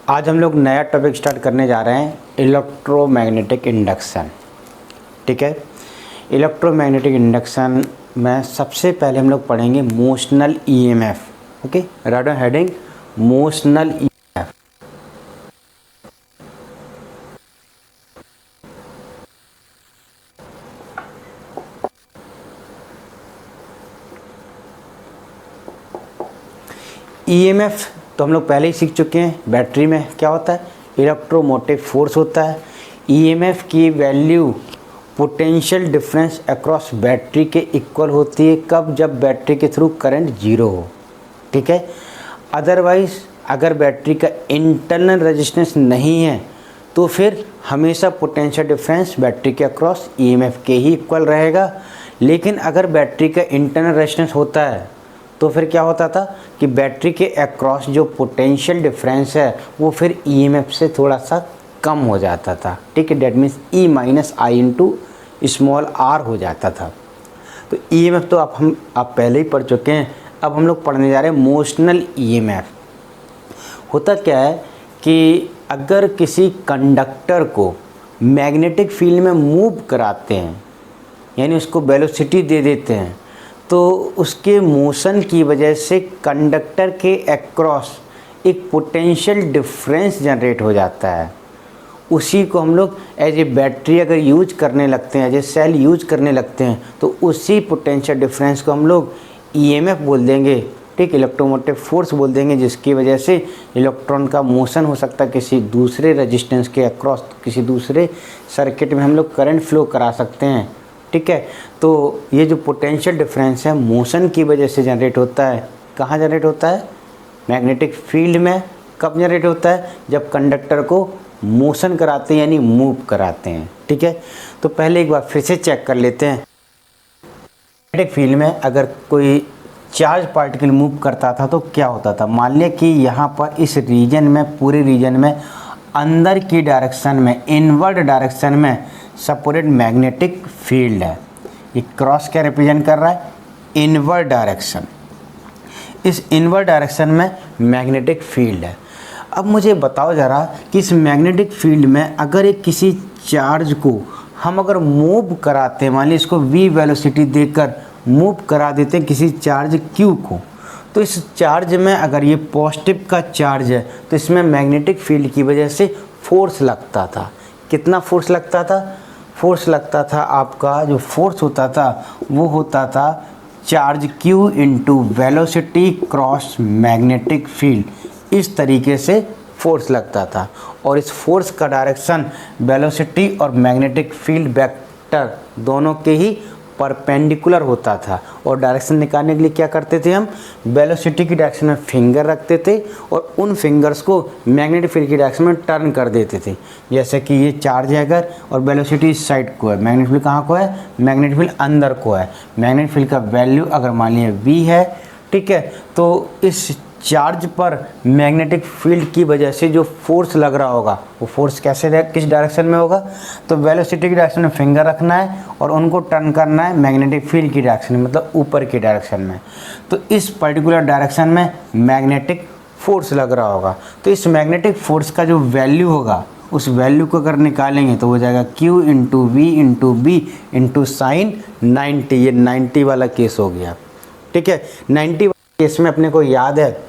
आज हम लोग नया टॉपिक स्टार्ट करने जा रहे हैं, इलेक्ट्रोमैग्नेटिक इंडक्शन। ठीक है, इलेक्ट्रोमैग्नेटिक इंडक्शन में सबसे पहले हम लोग पढ़ेंगे motional EMF. Okay, right heading motional EMF. EMF तो हम लोग पहले ही सीख चुके हैं। बैटरी में क्या होता है? इलेक्ट्रोमोटिव फोर्स होता है। ईएमएफ की value potential difference across battery के इक्वल होती है। कब? जब बैटरी के थ्रू करंट जीरो हो। ठीक है, अदरवाइज अगर बैटरी का इंटरनल रेजिस्टेंस नहीं है तो फिर हमेशा पोटेंशियल डिफरेंस बैटरी के अक्रॉस ईएमएफ के ही इक्वल रहेगा। लेकिन अगर बैटरी का इंटरनल रेजिस्टेंस होता है तो फिर क्या होता था कि बैटरी के अक्रॉस जो पोटेंशियल डिफरेंस है वो फिर ईएमएफ से थोड़ा सा कम हो जाता था। ठीक है, that means E minus I into small r हो जाता था। तो ईएमएफ तो आप पहले ही पढ़ चुके हैं। अब हम लोग पढ़ने जा रहे हैं मोशनल ईएमएफ। होता क्या है कि अगर किसी कंडक्टर को मैग्नेटिक फील्ड में मूव कराते हैं, यानी उसको वेलोसिटी दे देते हैं, तो उसके मोशन की वजह से कंडक्टर के अक्रॉस एक पोटेंशियल डिफरेंस जनरेट हो जाता है। उसी को हम लोग एज ए बैटरी अगर यूज करने लगते हैं, एज ए सेल यूज करने लगते हैं, तो उसी पोटेंशियल डिफरेंस को हम लोग ईएमएफ बोल देंगे। ठीक, इलेक्ट्रोमोटिव फोर्स बोल देंगे, जिसकी वजह से इलेक्ट्रॉन का मोशन हो सकता है किसी दूसरे रेजिस्टेंस के अक्रॉस, किसी दूसरे सर्किट में हम लोग करंट फ्लो करा सकते हैं। ठीक है, तो ये जो पोटेंशियल डिफरेंस है मोशन की वजह से जनरेट होता है। कहाँ जनरेट होता है? मैग्नेटिक फील्ड में। कब जनरेट होता है? जब कंडक्टर को मोशन कराते हैं, यानी मूव कराते हैं। ठीक है, तो पहले एक बार फिर से चेक कर लेते हैं। मैग्नेटिक फील्ड में अगर कोई चार्ज पार्टिकल मूव करता था तो क्या होता था? मान लिया कि यहाँ पर इस रीजन में, पूरे रीजन में अंदर की डायरेक्शन में, इनवर्ड डायरेक्शन में सपोर्टेड मैग्नेटिक फील्ड है। ये क्रॉस क्या रिप्रेजेंट कर रहा है? Inward direction. इस इनवर्ड डायरेक्शन में मैग्नेटिक फील्ड है। अब मुझे बताओ ज़रा कि इस मैग्नेटिक फील्ड में अगर एक किसी चार्ज को हम अगर मूव कराते हैं, मान लीजिए इसको v वेलोसिटी देकर मूव करा देते हैं किसी चार्ज q को, तो इस चार्ज में अगर ये पॉजिटिव का चार्ज है तो इसमें मैग्नेटिक फील्ड की वजह से फोर्स लगता था। कितना फोर्स लगता था? फोर्स लगता था, आपका जो फोर्स होता था वो होता था charge q into velocity cross magnetic field. इस तरीके से फोर्स लगता था, और इस फोर्स का डायरेक्शन वेलोसिटी और मैग्नेटिक फील्ड वेक्टर दोनों के ही परपेंडिकुलर होता था। और डायरेक्शन निकालने के लिए क्या करते थे? हम वेलोसिटी की डायरेक्शन में फिंगर रखते थे और उन फिंगर्स को मैग्नेटिक फील्ड की डायरेक्शन में टर्न कर देते थे। जैसे कि ये चार्ज है अगर, और वेलोसिटी इस साइड को है, मैग्नेटिक फील्ड कहाँ को है? मैग्नेटिक फील्ड अंदर को है। मैग्नेटिक फील्ड का वैल्यू अगर मान लिया v है, ठीक है, तो इस चार्ज पर मैग्नेटिक फील्ड की वजह से जो फोर्स लग रहा होगा वो फोर्स कैसे, किस डायरेक्शन में होगा? तो वेलोसिटी की डायरेक्शन में फिंगर रखना है और उनको टर्न करना है मैग्नेटिक फील्ड की डायरेक्शन में, मतलब ऊपर की डायरेक्शन में। तो इस पर्टिकुलर डायरेक्शन में मैग्नेटिक फोर्स लग रहा होगा। तो इस मैग्नेटिक फोर्स का जो वैल्यू होगा, उस वैल्यू को अगर निकालेंगे तो हो जाएगा q into V into B into sine 90। ये 90 वाला केस हो गया। ठीक है, 90 वाले केस में अपने को याद है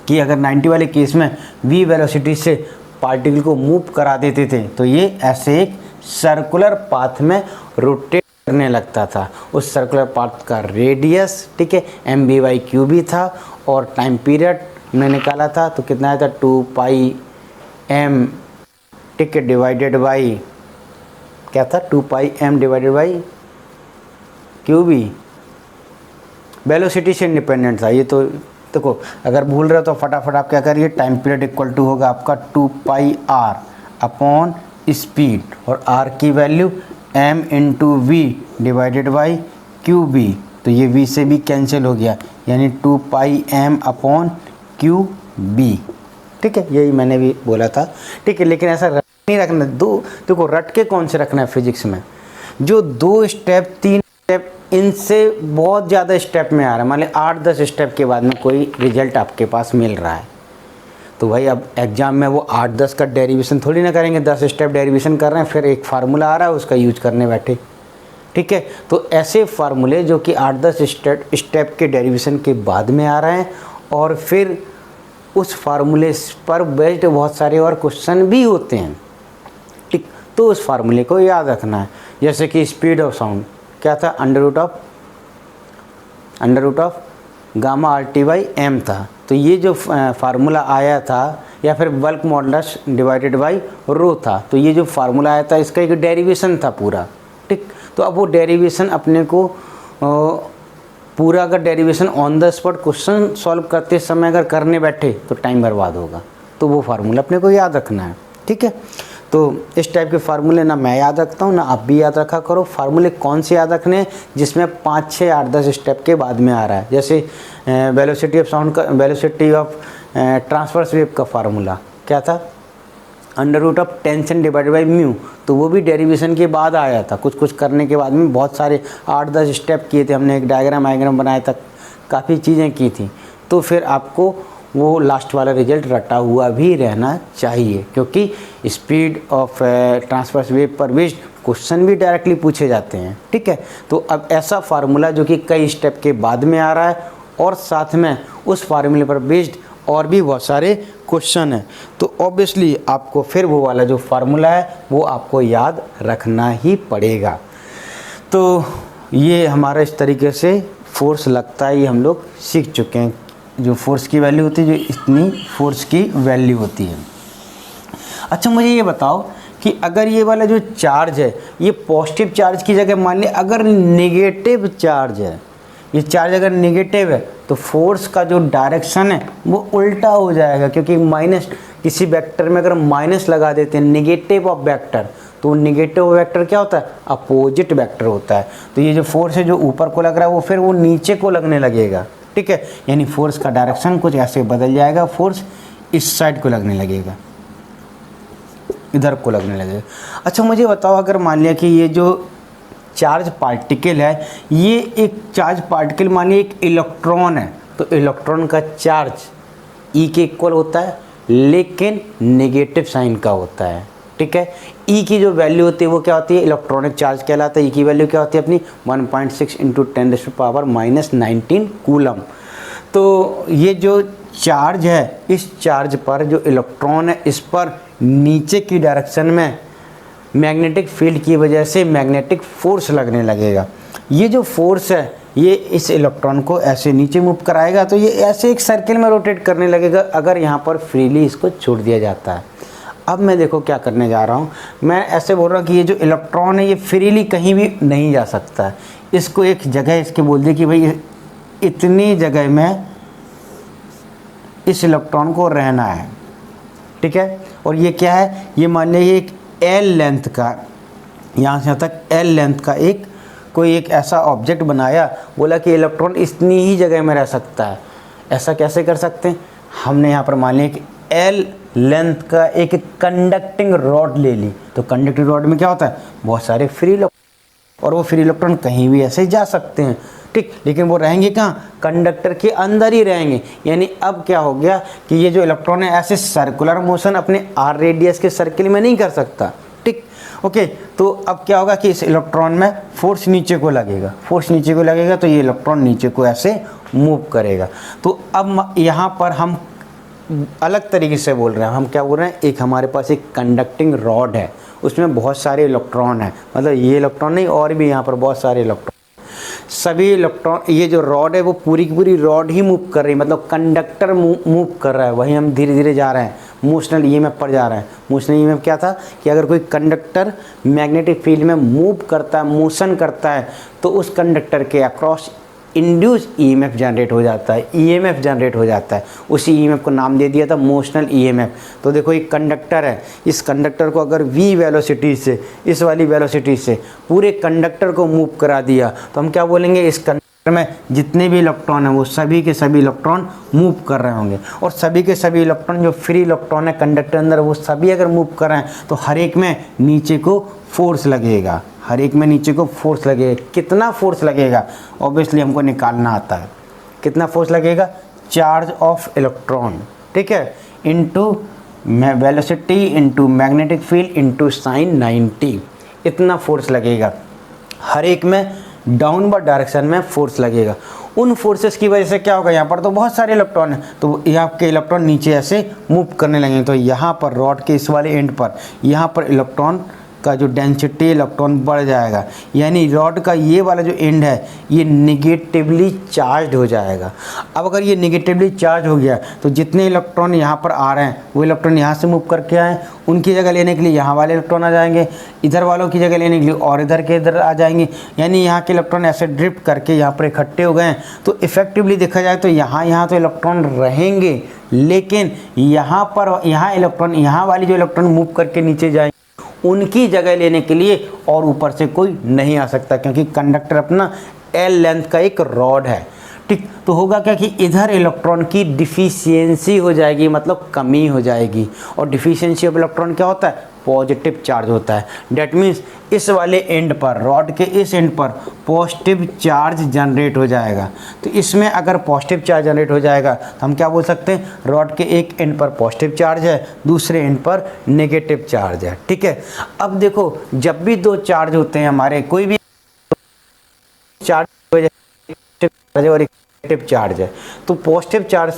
कि अगर 90 वाले केस में v वेलोसिटी से पार्टिकल को मूव करा देते थे तो ये ऐसे एक सर्कुलर पाथ में रोटेट करने लगता था। उस सर्कुलर पाथ का रेडियस, ठीक है, m/v/q था, और टाइम पीरियड हमने निकाला था तो कितना आया था? 2πm, ठीक है, डिवाइडेड बाई क्या था? 2πm divided by qb। Velocity से इंडिपेंडेंट था ये। तो देखो, अगर भूल रहे हो तो फटाफट आप क्या करिए, टाइम पीरियड इक्वल टू होगा आपका 2πr अपॉन स्पीड, और r की value m into V divided by qb। तो ये v से भी कैंसिल हो गया, यानी 2πm अपॉन qb। ठीक है, यही मैंने भी बोला था। ठीक है, लेकिन ऐसा रट नहीं रखना। देखो रट के कौन से रखना है फिजिक्स में? जो 2 स्टेप 3 स्टेप, इनसे बहुत ज़्यादा स्टेप में आ रहा है, मान लीजिए 8-10 स्टेप के बाद में कोई रिजल्ट आपके पास मिल रहा है, तो भाई अब एग्ज़ाम में वो 8-10 का डेरिवेशन थोड़ी ना करेंगे, 10 स्टेप डेरिवेशन कर रहे हैं फिर एक फार्मूला आ रहा है उसका यूज करने बैठे। ठीक है, तो ऐसे फार्मूले जो कि 8-10 स्टेप के डेरिवेशन के बाद में आ रहे हैं और फिर उस फार्मूले पर बेस्ड बहुत सारे और क्वेश्चन भी होते हैं। ठीक, तो उस फार्मूले को याद रखना है। जैसे कि स्पीड ऑफ साउंड क्या था, under root of gamma R T by M था। तो ये जो फार्मूला आया था, या फिर bulk modulus divided by rho था, तो ये जो फार्मूला आया था इसका एक डेरिवेशन था पूरा। ठीक, तो अब वो डेरिवेशन अपने को पूरा अगर derivation on the spot question solve करते समय अगर करने बैठे तो टाइम बर्बाद होगा, तो वो फार्मूला अपने को याद रखना है। ठीक है, तो इस टाइप के फार्मूले ना मैं याद रखता हूँ ना आप भी याद रखा करो। फार्मूले कौन से याद रखने हैं, जिसमें 5, 6, 8, 10 स्टेप के बाद में आ रहा है। जैसे वेलोसिटी ऑफ साउंड का, वेलोसिटी ऑफ ट्रांसवर्स वेव का फार्मूला क्या था, under root of tension divided by mu, तो वो भी डेरिवेशन के बाद आया था। कुछ करने के बाद में बहुत सारे 8-10 स्टेप किए थे हमने, एक डायग्राम बनाया था, काफ़ी चीज़ें की थी। तो फिर आपको वो लास्ट वाला रिजल्ट रटा हुआ भी रहना चाहिए, क्योंकि स्पीड ऑफ ट्रांसवर्स वेव पर बेस्ड क्वेश्चन भी डायरेक्टली पूछे जाते हैं। ठीक है, तो अब ऐसा फार्मूला जो कि कई स्टेप के बाद में आ रहा है और साथ में उस फार्मूले पर बेस्ड और भी बहुत सारे क्वेश्चन हैं, तो ऑब्वियसली आपको फिर वो वाला जो फार्मूला है वो आपको याद रखना ही पड़ेगा। तो ये हमारा इस तरीके से फोर्स लगता है, ये हम लोग सीख चुके हैं। जो फोर्स की वैल्यू होती है, जो इतनी फोर्स की वैल्यू होती है। अच्छा, मुझे ये बताओ कि अगर ये वाला जो चार्ज है ये पॉजिटिव चार्ज की जगह मान लिया अगर नेगेटिव चार्ज है, ये चार्ज अगर नेगेटिव है तो फोर्स का जो डायरेक्शन है वो उल्टा हो जाएगा, क्योंकि माइनस किसी वेक्टर में अगर माइनस लगा देते हैं नेगेटिव ऑफ वेक्टर, तो नेगेटिव वेक्टर क्या होता है, अपोजिट वेक्टर होता है। तो ये जो फोर्स है जो ऊपर को लग रहा है वो फिर वो नीचे को लगने लगेगा। ठीक है, यानी फोर्स का डायरेक्शन कुछ ऐसे बदल जाएगा, फोर्स इस साइड को लगने लगेगा, इधर को लगने लगेगा। अच्छा, मुझे बताओ अगर मान लिया कि ये जो चार्ज पार्टिकल है, ये एक चार्ज पार्टिकल मान लिया एक इलेक्ट्रॉन है, तो इलेक्ट्रॉन का चार्ज ई के इक्वल होता है लेकिन नेगेटिव साइन का होता है। ठीक है, ई की जो वैल्यू होती है वो क्या होती है, इलेक्ट्रॉनिक चार्ज कहलाता है। ई की वैल्यू क्या होती है अपनी 1.6 × 10⁻⁻19 कूलम। तो ये जो चार्ज है, इस चार्ज पर जो इलेक्ट्रॉन है इस पर नीचे की डायरेक्शन में मैग्नेटिक फील्ड की वजह से मैग्नेटिक फोर्स लगने लगेगा। ये जो फोर्स है ये इस इलेक्ट्रॉन को ऐसे नीचे मूव कराएगा, तो ये ऐसे एक सर्किल में रोटेट करने लगेगा अगर यहाँ पर फ्रीली इसको छोड़ दिया जाता है। अब मैं देखो क्या करने जा रहा हूँ, मैं ऐसे बोल रहा हूँ कि ये जो इलेक्ट्रॉन है ये फ्रीली कहीं भी नहीं जा सकता है। इसको एक जगह इसके बोल दिए कि भाई इतनी जगह में इस इलेक्ट्रॉन को रहना है। ठीक है, और ये क्या है, ये मान लीजिए एक एल लेंथ का, यहाँ से यहाँ तक एल लेंथ का कोई एक ऐसा ऑब्जेक्ट बनाया, बोला कि इलेक्ट्रॉन इतनी ही जगह में रह सकता है। ऐसा कैसे कर सकते हैं, हमने यहाँ पर मान लिया कि एल लेंथ का एक कंडक्टिंग रॉड ले ली, तो कंडक्टिंग रॉड में क्या होता है, बहुत सारे फ्री इलेक्ट्रॉन, और वो फ्री इलेक्ट्रॉन कहीं भी ऐसे जा सकते हैं। ठीक, लेकिन वो रहेंगे कहाँ, कंडक्टर के अंदर ही रहेंगे। यानी अब क्या हो गया कि ये जो इलेक्ट्रॉन है ऐसे सर्कुलर मोशन अपने आर रेडियस के सर्किल में नहीं कर सकता। ठीक, ओके, तो अब क्या होगा कि इस इलेक्ट्रॉन में फोर्स नीचे को लगेगा, फोर्स नीचे को लगेगा तो ये इलेक्ट्रॉन नीचे को ऐसे मूव करेगा। तो अब यहाँ पर हम अलग तरीके से बोल रहे हैं, हम क्या बोल रहे हैं, एक हमारे पास एक कंडक्टिंग रॉड है, उसमें बहुत सारे इलेक्ट्रॉन हैं, मतलब ये इलेक्ट्रॉन नहीं और भी यहाँ पर बहुत सारे इलेक्ट्रॉन, सभी इलेक्ट्रॉन, ये जो रॉड है वो पूरी की पूरी रॉड ही मूव कर रही है, मतलब कंडक्टर मूव कर रहा है। वहीं हम धीरे धीरे जा रहे हैं, मोशनल ईएमएफ पर जा रहे हैं। मोशनल ईएमएफ क्या था कि अगर कोई कंडक्टर मैग्नेटिक फील्ड में मूव करता है, मोशन करता है, तो उस कंडक्टर के अक्रॉस इंड्यूस ईएमएफ जनरेट हो जाता है, ईएमएफ जनरेट हो जाता है। उसी ईएमएफ को नाम दे दिया था मोशनल ईएमएफ। तो देखो एक कंडक्टर है, इस कंडक्टर को अगर v वेलोसिटी से, इस वाली वेलोसिटी से पूरे कंडक्टर को मूव करा दिया, तो हम क्या बोलेंगे, इस कंडक्टर में जितने भी इलेक्ट्रॉन हैं वो सभी के सभी इलेक्ट्रॉन मूव कर रहे होंगे, और सभी के सभी इलेक्ट्रॉन जो फ्री इलेक्ट्रॉन है कंडक्टर अंदर वो सभी अगर मूव कर रहे हैं तो हर एक में नीचे को फोर्स लगेगा, हर एक में नीचे को फोर्स लगेगा। कितना फोर्स लगेगा, ऑब्वियसली हमको निकालना आता है, कितना फोर्स लगेगा, चार्ज ऑफ इलेक्ट्रॉन। ठीक है, into velocity into magnetic field into sine 90, इतना फोर्स लगेगा। हर एक में डाउनवर्ड डायरेक्शन में फोर्स लगेगा। उन फोर्सेस की वजह से क्या होगा, यहाँ पर तो बहुत सारे इलेक्ट्रॉन हैं, तो यहाँ के इलेक्ट्रॉन नीचे ऐसे मूव करने लगेंगे। तो यहाँ पर रॉड के इस वाले एंड पर यहाँ पर इलेक्ट्रॉन का जो डेंसिटी इलेक्ट्रॉन बढ़ जाएगा, यानी रॉड का ये वाला जो एंड है ये निगेटिवली चार्ज हो जाएगा। अब अगर ये निगेटिवली चार्ज हो गया तो जितने इलेक्ट्रॉन यहाँ पर आ रहे हैं वो इलेक्ट्रॉन यहाँ से मूव करके आए, उनकी जगह लेने के लिए यहाँ वाले इलेक्ट्रॉन आ जाएंगे, इधर वालों की जगह लेने के लिए और इधर के इधर आ जाएंगे, यानी यहाँ के इलेक्ट्रॉन ऐसे ड्रिफ्ट करके यहाँ पर इकट्ठे हो गए हैं। तो इफेक्टिवली देखा जाए तो यहाँ तो इलेक्ट्रॉन रहेंगे, लेकिन यहाँ पर यहाँ इलेक्ट्रॉन यहाँ वाली जो इलेक्ट्रॉन मूव करके नीचे जाएंगे उनकी जगह लेने के लिए और ऊपर से कोई नहीं आ सकता, क्योंकि कंडक्टर अपना एल लेंथ का एक रॉड है। ठीक, तो होगा क्या कि इधर इलेक्ट्रॉन की डिफिशियंसी हो जाएगी, मतलब कमी हो जाएगी। और डिफिशियंसी ऑफ इलेक्ट्रॉन क्या होता है, पॉजिटिव चार्ज होता है। डेट मीन्स इस वाले एंड पर, रॉड के इस एंड पर पॉजिटिव चार्ज जनरेट हो जाएगा। तो इसमें अगर पॉजिटिव चार्ज जनरेट हो जाएगा तो हम क्या बोल सकते हैं, रॉड के एक एंड पर पॉजिटिव चार्ज है, दूसरे एंड पर नेगेटिव चार्ज है। ठीक है, अब देखो जब भी दो चार्ज होते हैं हमारे, कोई भी चार्ज और नेगेटिव चार्ज है, तो पॉजिटिव चार्ज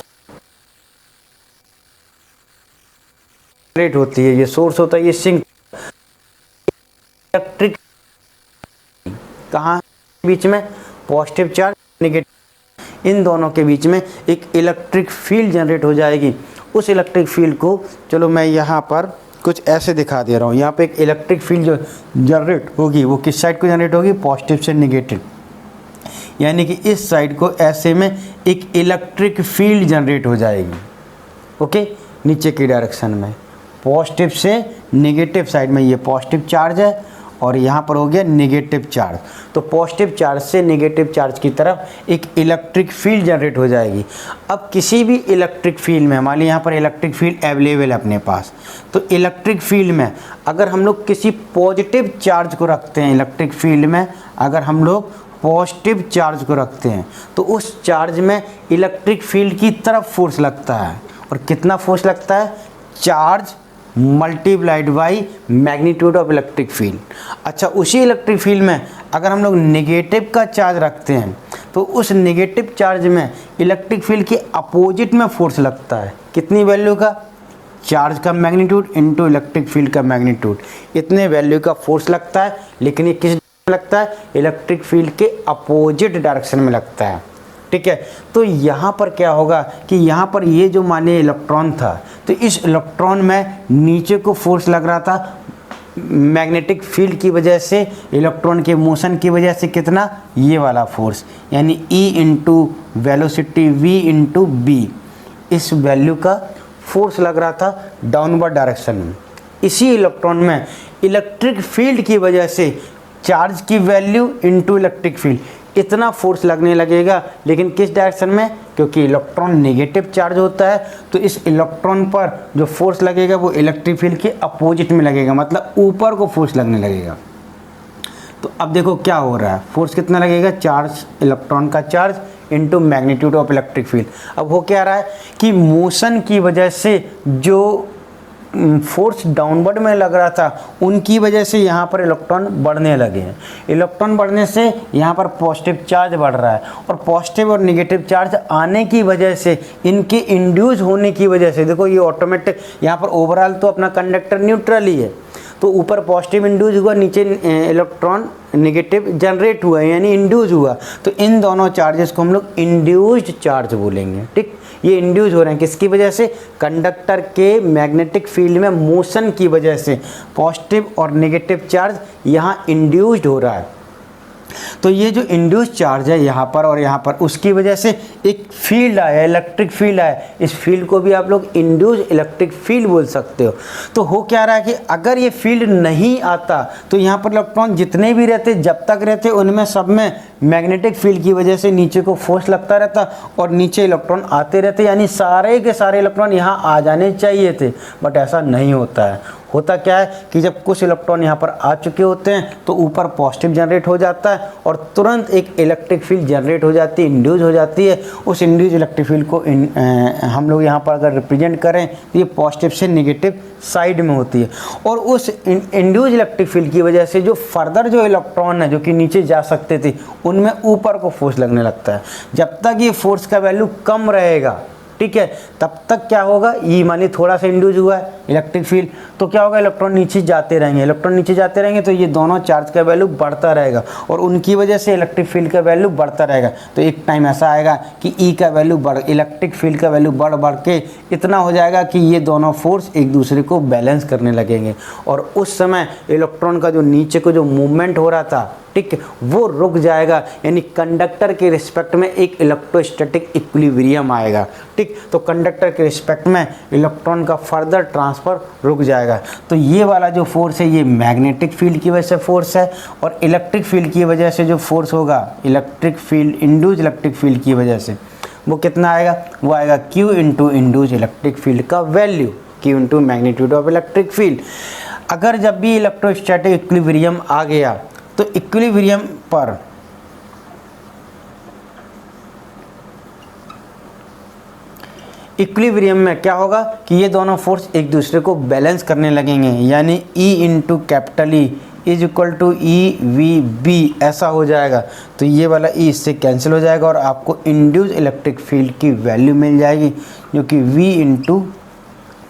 जनरेट होती है, ये सोर्स होता है, ये सिंक इलेक्ट्रिक कहाँ बीच में, पॉजिटिव चार्ज नेगेटिव, इन दोनों के बीच में एक इलेक्ट्रिक फील्ड जनरेट हो जाएगी। उस इलेक्ट्रिक फील्ड को चलो मैं यहाँ पर कुछ ऐसे दिखा दे रहा हूँ। यहाँ पे एक इलेक्ट्रिक फील्ड जो जनरेट होगी वो किस साइड को जनरेट होगी, पॉजिटिव से नेगेटिव, यानी कि इस साइड को ऐसे में एक इलेक्ट्रिक फील्ड जनरेट हो जाएगी। ओके, नीचे की डायरेक्शन में पॉजिटिव से नेगेटिव साइड में ये पॉजिटिव चार्ज है और यहाँ पर हो गया नेगेटिव चार्ज। तो पॉजिटिव चार्ज से नेगेटिव चार्ज की तरफ एक इलेक्ट्रिक फील्ड जनरेट हो जाएगी। अब किसी भी इलेक्ट्रिक फील्ड में, मान लीजिए यहाँ पर इलेक्ट्रिक फील्ड अवेलेबल है अपने पास, तो इलेक्ट्रिक फील्ड में अगर हम लोग किसी पॉजिटिव चार्ज को रखते हैं, इलेक्ट्रिक फील्ड में अगर हम लोग पॉजिटिव चार्ज को रखते हैं तो उस चार्ज में इलेक्ट्रिक फील्ड की तरफ फोर्स लगता है। और कितना फोर्स लगता है, charge multiplied by magnitude of electric field. अच्छा, उसी इलेक्ट्रिक फील्ड में अगर हम लोग नेगेटिव का चार्ज रखते हैं तो उस नेगेटिव चार्ज में इलेक्ट्रिक फील्ड के अपोजिट में फोर्स लगता है। कितनी वैल्यू का, चार्ज का मैग्नीट्यूड इनटू इलेक्ट्रिक फील्ड का मैग्नीट्यूड, इतने वैल्यू का फोर्स लगता है। लेकिन ये किस लगता है, इलेक्ट्रिक फील्ड के अपोजिट डायरेक्शन में लगता है। ठीक है, तो यहाँ पर क्या होगा कि यहाँ पर ये जो माने इलेक्ट्रॉन था, तो इस इलेक्ट्रॉन में नीचे को फोर्स लग रहा था मैग्नेटिक फील्ड की वजह से, इलेक्ट्रॉन के मोशन की वजह से, कितना, ये वाला फोर्स, यानी E into velocity V into B, इस वैल्यू का फोर्स लग रहा था डाउनवर्ड डायरेक्शन में। इसी इलेक्ट्रॉन में इलेक्ट्रिक फील्ड की वजह से चार्ज की वैल्यू इनटू इलेक्ट्रिक फील्ड, इतना फोर्स लगने लगेगा। लेकिन किस डायरेक्शन में, क्योंकि इलेक्ट्रॉन नेगेटिव चार्ज होता है तो इस इलेक्ट्रॉन पर जो फोर्स लगेगा वो इलेक्ट्रिक फील्ड के अपोजिट में लगेगा, मतलब ऊपर को फोर्स लगने लगेगा। तो अब देखो क्या हो रहा है, फोर्स कितना लगेगा, चार्ज, इलेक्ट्रॉन का charge into magnitude of electric field. अब हो क्या रहा है कि मोशन की वजह से जो फोर्स डाउनवर्ड में लग रहा था उनकी वजह से यहाँ पर इलेक्ट्रॉन बढ़ने लगे हैं। इलेक्ट्रॉन बढ़ने से यहाँ पर पॉजिटिव चार्ज बढ़ रहा है, और पॉजिटिव और नेगेटिव चार्ज आने की वजह से, इनके इंड्यूस होने की वजह से, देखो ये ऑटोमेटिक यहाँ पर ओवरऑल तो अपना कंडक्टर न्यूट्रल ही है, तो ऊपर पॉजिटिव इंड्यूस हुआ, नीचे इलेक्ट्रॉन नेगेटिव जनरेट हुआ, यानी इंड्यूस हुआ। तो इन दोनों चार्जेस को हम लोग इंड्यूस्ड चार्ज बोलेंगे। ठीक, ये इंड्यूस हो रहे हैं किसकी वजह से, कंडक्टर के मैग्नेटिक फील्ड में मोशन की वजह से पॉजिटिव और नेगेटिव चार्ज यहाँ इंड्यूस्ड हो रहा है। तो ये जो इंड्यूस चार्ज है यहाँ पर और यहाँ पर, उसकी वजह से एक फील्ड आया, इलेक्ट्रिक फील्ड आया। इस फील्ड को भी आप लोग इंड्यूस इलेक्ट्रिक फील्ड बोल सकते हो। तो हो क्या रहा है कि अगर ये फील्ड नहीं आता तो यहाँ पर इलेक्ट्रॉन जितने भी रहते, जब तक रहते, उनमें सब में मैग्नेटिक फील्ड की वजह से नीचे को फोर्स लगता रहता और नीचे इलेक्ट्रॉन आते रहते, यानी सारे के सारे इलेक्ट्रॉन यहाँ आ जाने चाहिए थे, बट ऐसा नहीं होता है। होता क्या है कि जब कुछ इलेक्ट्रॉन यहाँ पर आ चुके होते हैं तो ऊपर पॉजिटिव जनरेट हो जाता है और तुरंत एक इलेक्ट्रिक फील्ड जनरेट हो जाती है, इंड्यूस हो जाती है। उस इंड्यूस इलेक्ट्रिक फील्ड को हम लोग यहाँ पर अगर रिप्रेजेंट करें तो ये पॉजिटिव से नेगेटिव साइड में होती है और उस इंड्यूस इलेक्ट्रिक फील्ड की वजह से जो फर्दर जो इलेक्ट्रॉन है जो कि नीचे जा सकते थे उनमें ऊपर को फोर्स लगने लगता है। जब तक ये फोर्स का वैल्यू कम रहेगा, ठीक है, तब तक क्या होगा, ये मानिए थोड़ा सा इंड्यूस हुआ है इलेक्ट्रिक फील्ड, तो क्या होगा, इलेक्ट्रॉन नीचे जाते रहेंगे, इलेक्ट्रॉन नीचे जाते रहेंगे तो ये दोनों चार्ज का वैल्यू बढ़ता रहेगा और उनकी वजह से इलेक्ट्रिक फील्ड का वैल्यू बढ़ता रहेगा। तो एक टाइम ऐसा आएगा कि ई का वैल्यू इलेक्ट्रिक फील्ड का वैल्यू बढ़ के इतना हो जाएगा कि ये दोनों फोर्स एक दूसरे को बैलेंस करने लगेंगे और उस समय इलेक्ट्रॉन का जो नीचे को जो मूवमेंट हो रहा था, ठीक, वो रुक जाएगा, यानी कंडक्टर के रिस्पेक्ट में एक इलेक्ट्रोस्टैटिक इक्विलिब्रियम आएगा। ठीक, तो कंडक्टर के रिस्पेक्ट में इलेक्ट्रॉन का फर्दर ट्रांसफ़र रुक जाएगा। तो ये वाला जो फोर्स है ये मैग्नेटिक फील्ड की वजह से फोर्स है और इलेक्ट्रिक फील्ड की वजह से जो फोर्स होगा, electric field induce electric field की वजह से वो कितना आएगा, वो आएगा Q into induce electric field का value, Q into magnitude of electric field. अगर जब भी इलेक्ट्रोस्टैटिक इक्विलिब्रियम आ गया तो इक्विलिब्रियम में क्या होगा कि ये दोनों फोर्स एक दूसरे को बैलेंस करने लगेंगे, यानी E into capital E is equal to E V B ऐसा हो जाएगा। तो ये वाला E इससे कैंसिल हो जाएगा और आपको इंड्यूस इलेक्ट्रिक फील्ड की वैल्यू मिल जाएगी जो कि V इंटू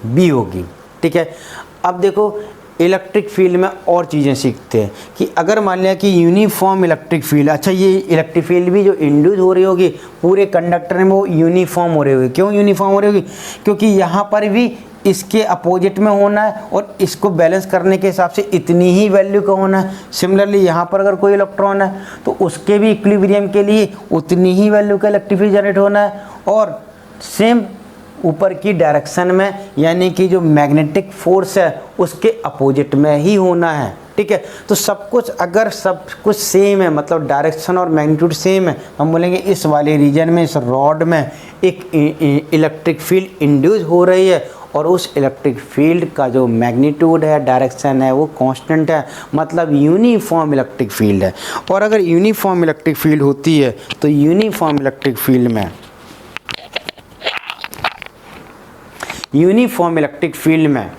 बी होगी। ठीक है, अब देखो इलेक्ट्रिक फील्ड में और चीज़ें सीखते हैं कि अगर मान लिया कि यूनिफॉर्म इलेक्ट्रिक फील्ड, अच्छा ये इलेक्ट्रिक फील्ड भी जो इंड्यूस हो रही होगी पूरे कंडक्टर में वो यूनिफॉर्म हो रही होगी। क्यों यूनिफॉर्म हो रही होगी, क्योंकि यहाँ पर भी इसके अपोजिट में होना है और इसको बैलेंस करने के हिसाब से इतनी ही वैल्यू का होना है। सिमिलरली यहाँ पर अगर कोई इलेक्ट्रॉन है तो उसके भी इक्विलिब्रियम के लिए उतनी ही वैल्यू का इलेक्ट्रिक फील्ड जनरेट होना है और सेम ऊपर की डायरेक्शन में, यानी कि जो मैग्नेटिक फोर्स है उसके अपोजिट में ही होना है। ठीक है, तो सब कुछ अगर सब कुछ सेम है, मतलब डायरेक्शन और मैग्नीट्यूड सेम है, हम बोलेंगे इस वाले रीजन में, इस रॉड में एक इलेक्ट्रिक फील्ड इंड्यूस हो रही है और उस इलेक्ट्रिक फील्ड का जो मैग्नीट्यूड है, डायरेक्शन है, वो कांस्टेंट है, मतलब यूनिफॉर्म इलेक्ट्रिक फील्ड है। और अगर यूनिफॉर्म इलेक्ट्रिक फील्ड होती है तो यूनिफॉर्म इलेक्ट्रिक फील्ड में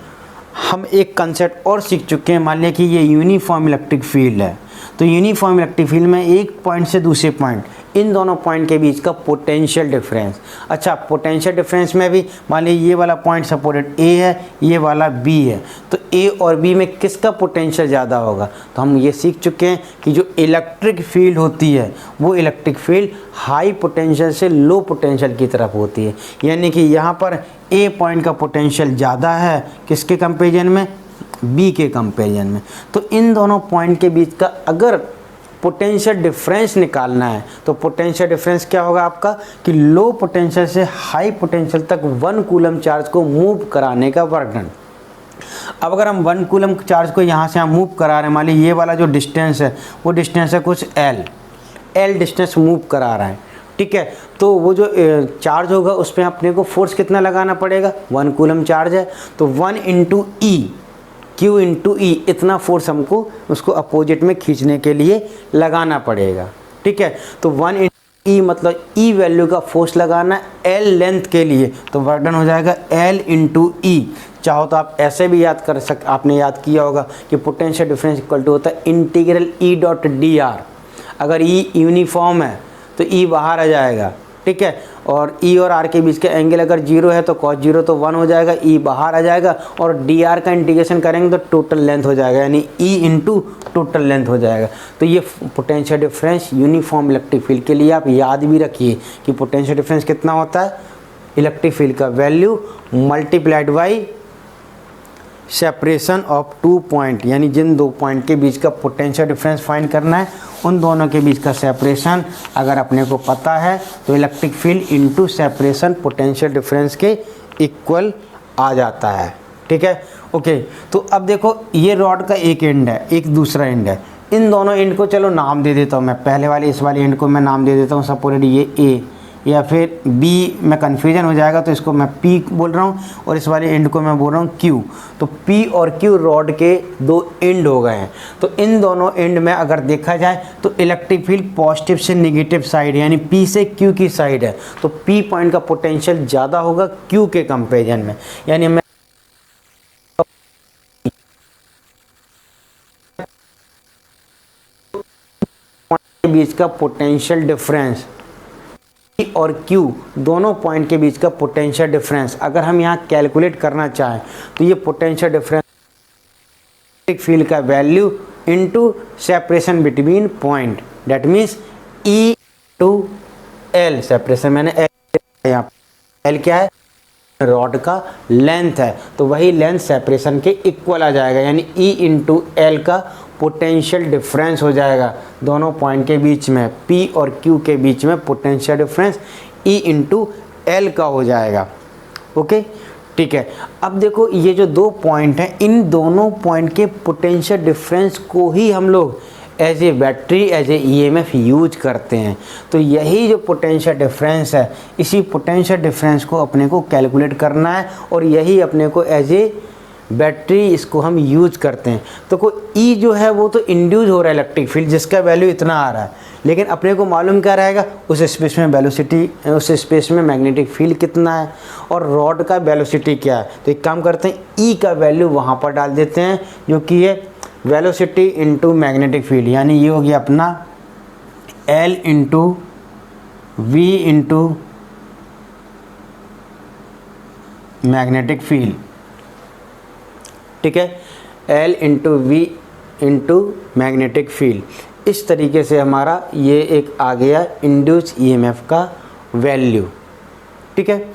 हम एक कंसेप्ट और सीख चुके हैं। मान लिया कि ये यूनिफॉर्म इलेक्ट्रिक फील्ड है, तो यूनिफॉर्म इलेक्ट्रिक फील्ड में एक पॉइंट से दूसरे पॉइंट, इन दोनों पॉइंट के बीच का पोटेंशियल डिफरेंस। अच्छा, पोटेंशियल डिफरेंस में भी मान लीजिए ये वाला पॉइंट सपोर्टेड ए है, ये वाला बी है, तो ए और बी में किसका पोटेंशियल ज़्यादा होगा। तो हम ये सीख चुके हैं कि जो इलेक्ट्रिक फील्ड होती है वो इलेक्ट्रिक फील्ड हाई पोटेंशियल से लो पोटेंशियल की तरफ होती है, यानी कि यहाँ पर ए पॉइंट का पोटेंशियल ज़्यादा है किसके कंपेरिजन में, बी के कंपेरिजन में। तो इन दोनों पॉइंट के बीच का अगर पोटेंशियल डिफरेंस निकालना है तो पोटेंशियल डिफरेंस क्या होगा आपका कि लो पोटेंशियल से हाई पोटेंशियल तक 1 कूलम चार्ज को मूव कराने का वर्क डन। अब अगर हम 1 कूलम चार्ज को यहाँ से हम मूव करा रहे हैं, मान लीजिए ये वाला जो डिस्टेंस है वो डिस्टेंस है कुछ एल डिस्टेंस मूव करा रहा है। ठीक है, तो वो जो चार्ज होगा उस पर अपने को फोर्स कितना लगाना पड़ेगा, 1 कूलम चार्ज है तो 1 इंटू ई Q इंटू ई, इतना फोर्स हमको उसको अपोजिट में खींचने के लिए लगाना पड़ेगा। ठीक है, तो 1 इंटू ई मतलब ई वैल्यू का फोर्स लगाना L लेंथ के लिए, तो वर्क डन हो जाएगा L इंटू ई। चाहो तो आप ऐसे भी याद कर आपने याद किया होगा कि पोटेंशियल डिफरेंस इक्वल टू होता है integral E dot D R. अगर E यूनिफॉर्म है तो E बाहर आ जाएगा। ठीक है, और E और R के बीच का एंगल अगर 0 है तो cos 0 तो 1 हो जाएगा, E बाहर आ जाएगा और dr का इंटीग्रेशन करेंगे तो टोटल लेंथ हो जाएगा, यानी E इंटू टोटल लेंथ हो जाएगा। तो ये potential difference uniform electric field के लिए आप याद भी रखिए कि पोटेंशियल डिफरेंस कितना होता है, इलेक्ट्रिक फील्ड का value multiplied by separation of 2 point, यानी जिन 2 पॉइंट के बीच का पोटेंशियल डिफरेंस फाइंड करना है उन दोनों के बीच का सेपरेशन अगर अपने को पता है तो electric field into separation potential difference के इक्वल आ जाता है। ठीक है, ओके। तो अब देखो ये रॉड का एक एंड है, एक दूसरा एंड है, इन दोनों एंड को चलो नाम दे देता हूँ मैं, पहले वाले इस वाले एंड को मैं नाम दे देता हूँ सपोर्टेड ये ए, या फिर बी में कन्फ्यूजन हो जाएगा, तो इसको मैं पी बोल रहा हूँ और इस वाले एंड को मैं बोल रहा हूँ क्यू। तो पी और क्यू रॉड के दो एंड हो गए हैं। तो इन दोनों एंड में अगर देखा जाए तो इलेक्ट्रिक फील्ड पॉजिटिव से नेगेटिव साइड यानी पी से क्यू की साइड है। तो पी पॉइंट का पोटेंशियल ज़्यादा होगा क्यू के कंपेरिजन में, यानी मैं के बीच का पोटेंशियल डिफरेंस P और Q दोनों पॉइंट के बीच का पोटेंशियल डिफरेंस अगर हम यहाँ कैलकुलेट करना चाहें तो ये पोटेंशियल डिफरेंस फील्ड का value into separation between point, that means E to L। Separation मैंने L, यहाँ L क्या है, रॉड का लेंथ है, तो वही लेंथ सेपरेशन के इक्वल आ जाएगा, यानी E इंटू एल का पोटेंशियल डिफरेंस हो जाएगा दोनों पॉइंट के बीच में। P और Q के बीच में potential difference E into L का हो जाएगा। ओके, ठीक है। अब देखो ये जो दो पॉइंट हैं, इन दोनों पॉइंट के पोटेंशियल डिफरेंस को ही हम लोग as a battery as a EMF use करते हैं। तो यही जो पोटेंशियल डिफरेंस है, इसी पोटेंशियल डिफरेंस को अपने को कैलकुलेट करना है और यही अपने को एज ए बैटरी इसको हम यूज करते हैं। तो कोई ई जो है वो तो इंड्यूस हो रहा है इलेक्ट्रिक फील्ड जिसका वैल्यू इतना आ रहा है, लेकिन अपने को मालूम क्या रहेगा, उस स्पेस में वेलोसिटी, उस स्पेस में मैग्नेटिक फील्ड कितना है और रॉड का वेलोसिटी क्या है। तो एक काम करते हैं, ई का वैल्यू वहाँ पर डाल देते हैं जो कि है वेलोसिटी इंटू मैग्नेटिक फील्ड, यानी ये हो गया अपना L into V into magnetic field. ठीक है, L into V into magnetic field. इस तरीके से हमारा ये एक आ गया इंड्यूस ईएमएफ का वैल्यू। ठीक है,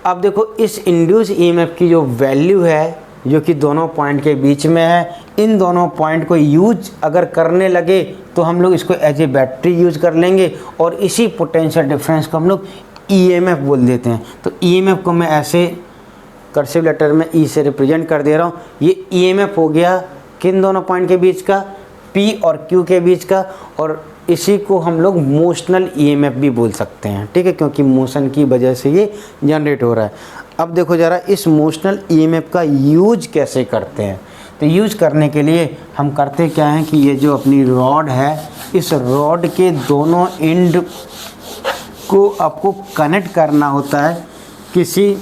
अब देखो इस इंड्यूस ईएमएफ की जो वैल्यू है जो कि दोनों पॉइंट के बीच में है, इन दोनों पॉइंट को यूज अगर करने लगे तो हम लोग इसको एज ए बैटरी यूज कर लेंगे और इसी पोटेंशियल डिफरेंस को हम लोग ईएमएफ बोल देते हैं। तो ईएमएफ को मैं ऐसे कर्सिव लेटर में ई से रिप्रेजेंट कर दे रहा हूँ। ये ईएमएफ हो गया किन दोनों पॉइंट के बीच का, पी और क्यू के बीच का, और इसी को हम लोग मोशनल ईएमएफ भी बोल सकते हैं। ठीक है, क्योंकि मोशन की वजह से ये जनरेट हो रहा है। अब देखो ज़रा इस मोशनल ईएमएफ का यूज कैसे करते हैं। तो यूज करने के लिए हम करते क्या हैं कि ये जो अपनी रॉड है, इस रॉड के दोनों एंड को आपको कनेक्ट करना होता है किसी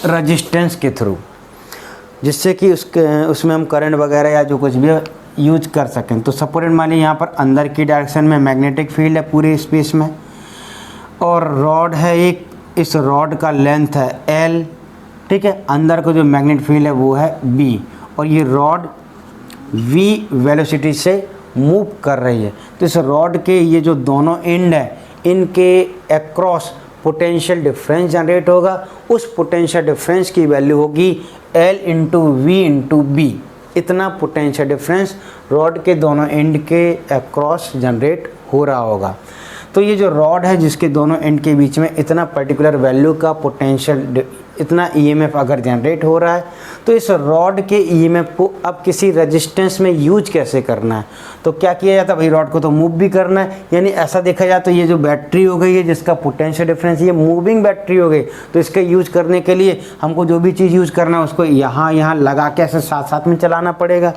रेजिस्टेंस के थ्रू, जिससे कि उसमें हम करंट वगैरह या जो कुछ भी यूज कर सकें। तो सपोर्टेड मान लीजिए यहाँ पर अंदर की डायरेक्शन में मैग्नेटिक फील्ड है पूरे स्पेस में, और रॉड है एक, इस रॉड का लेंथ है L। ठीक है, अंदर को जो मैग्नेट फील्ड है वो है B, और ये रॉड V वेलोसिटी से मूव कर रही है। तो इस रॉड के ये जो दोनों एंड है, इनके अक्रॉस पोटेंशियल डिफरेंस जनरेट होगा। उस पोटेंशियल डिफरेंस की वैल्यू होगी L into V into B. इतना पोटेंशियल डिफरेंस रॉड के दोनों एंड के अक्रॉस जनरेट हो रहा होगा। तो ये जो रॉड है जिसके दोनों एंड के बीच में इतना पर्टिकुलर वैल्यू का पोटेंशियल, इतना ईएमएफ अगर जनरेट हो रहा है, तो इस रॉड के ईएमएफ को अब किसी रेजिस्टेंस में यूज कैसे करना है। तो क्या किया जाता है भाई, रॉड को तो मूव भी करना है, यानी ऐसा देखा जाए तो ये जो बैटरी हो गई है जिसका पोटेंशियल डिफरेंस, ये मूविंग बैटरी हो गई। तो इसका यूज करने के लिए हमको जो भी चीज़ यूज करना है उसको यहाँ लगा के ऐसे साथ साथ में चलाना पड़ेगा।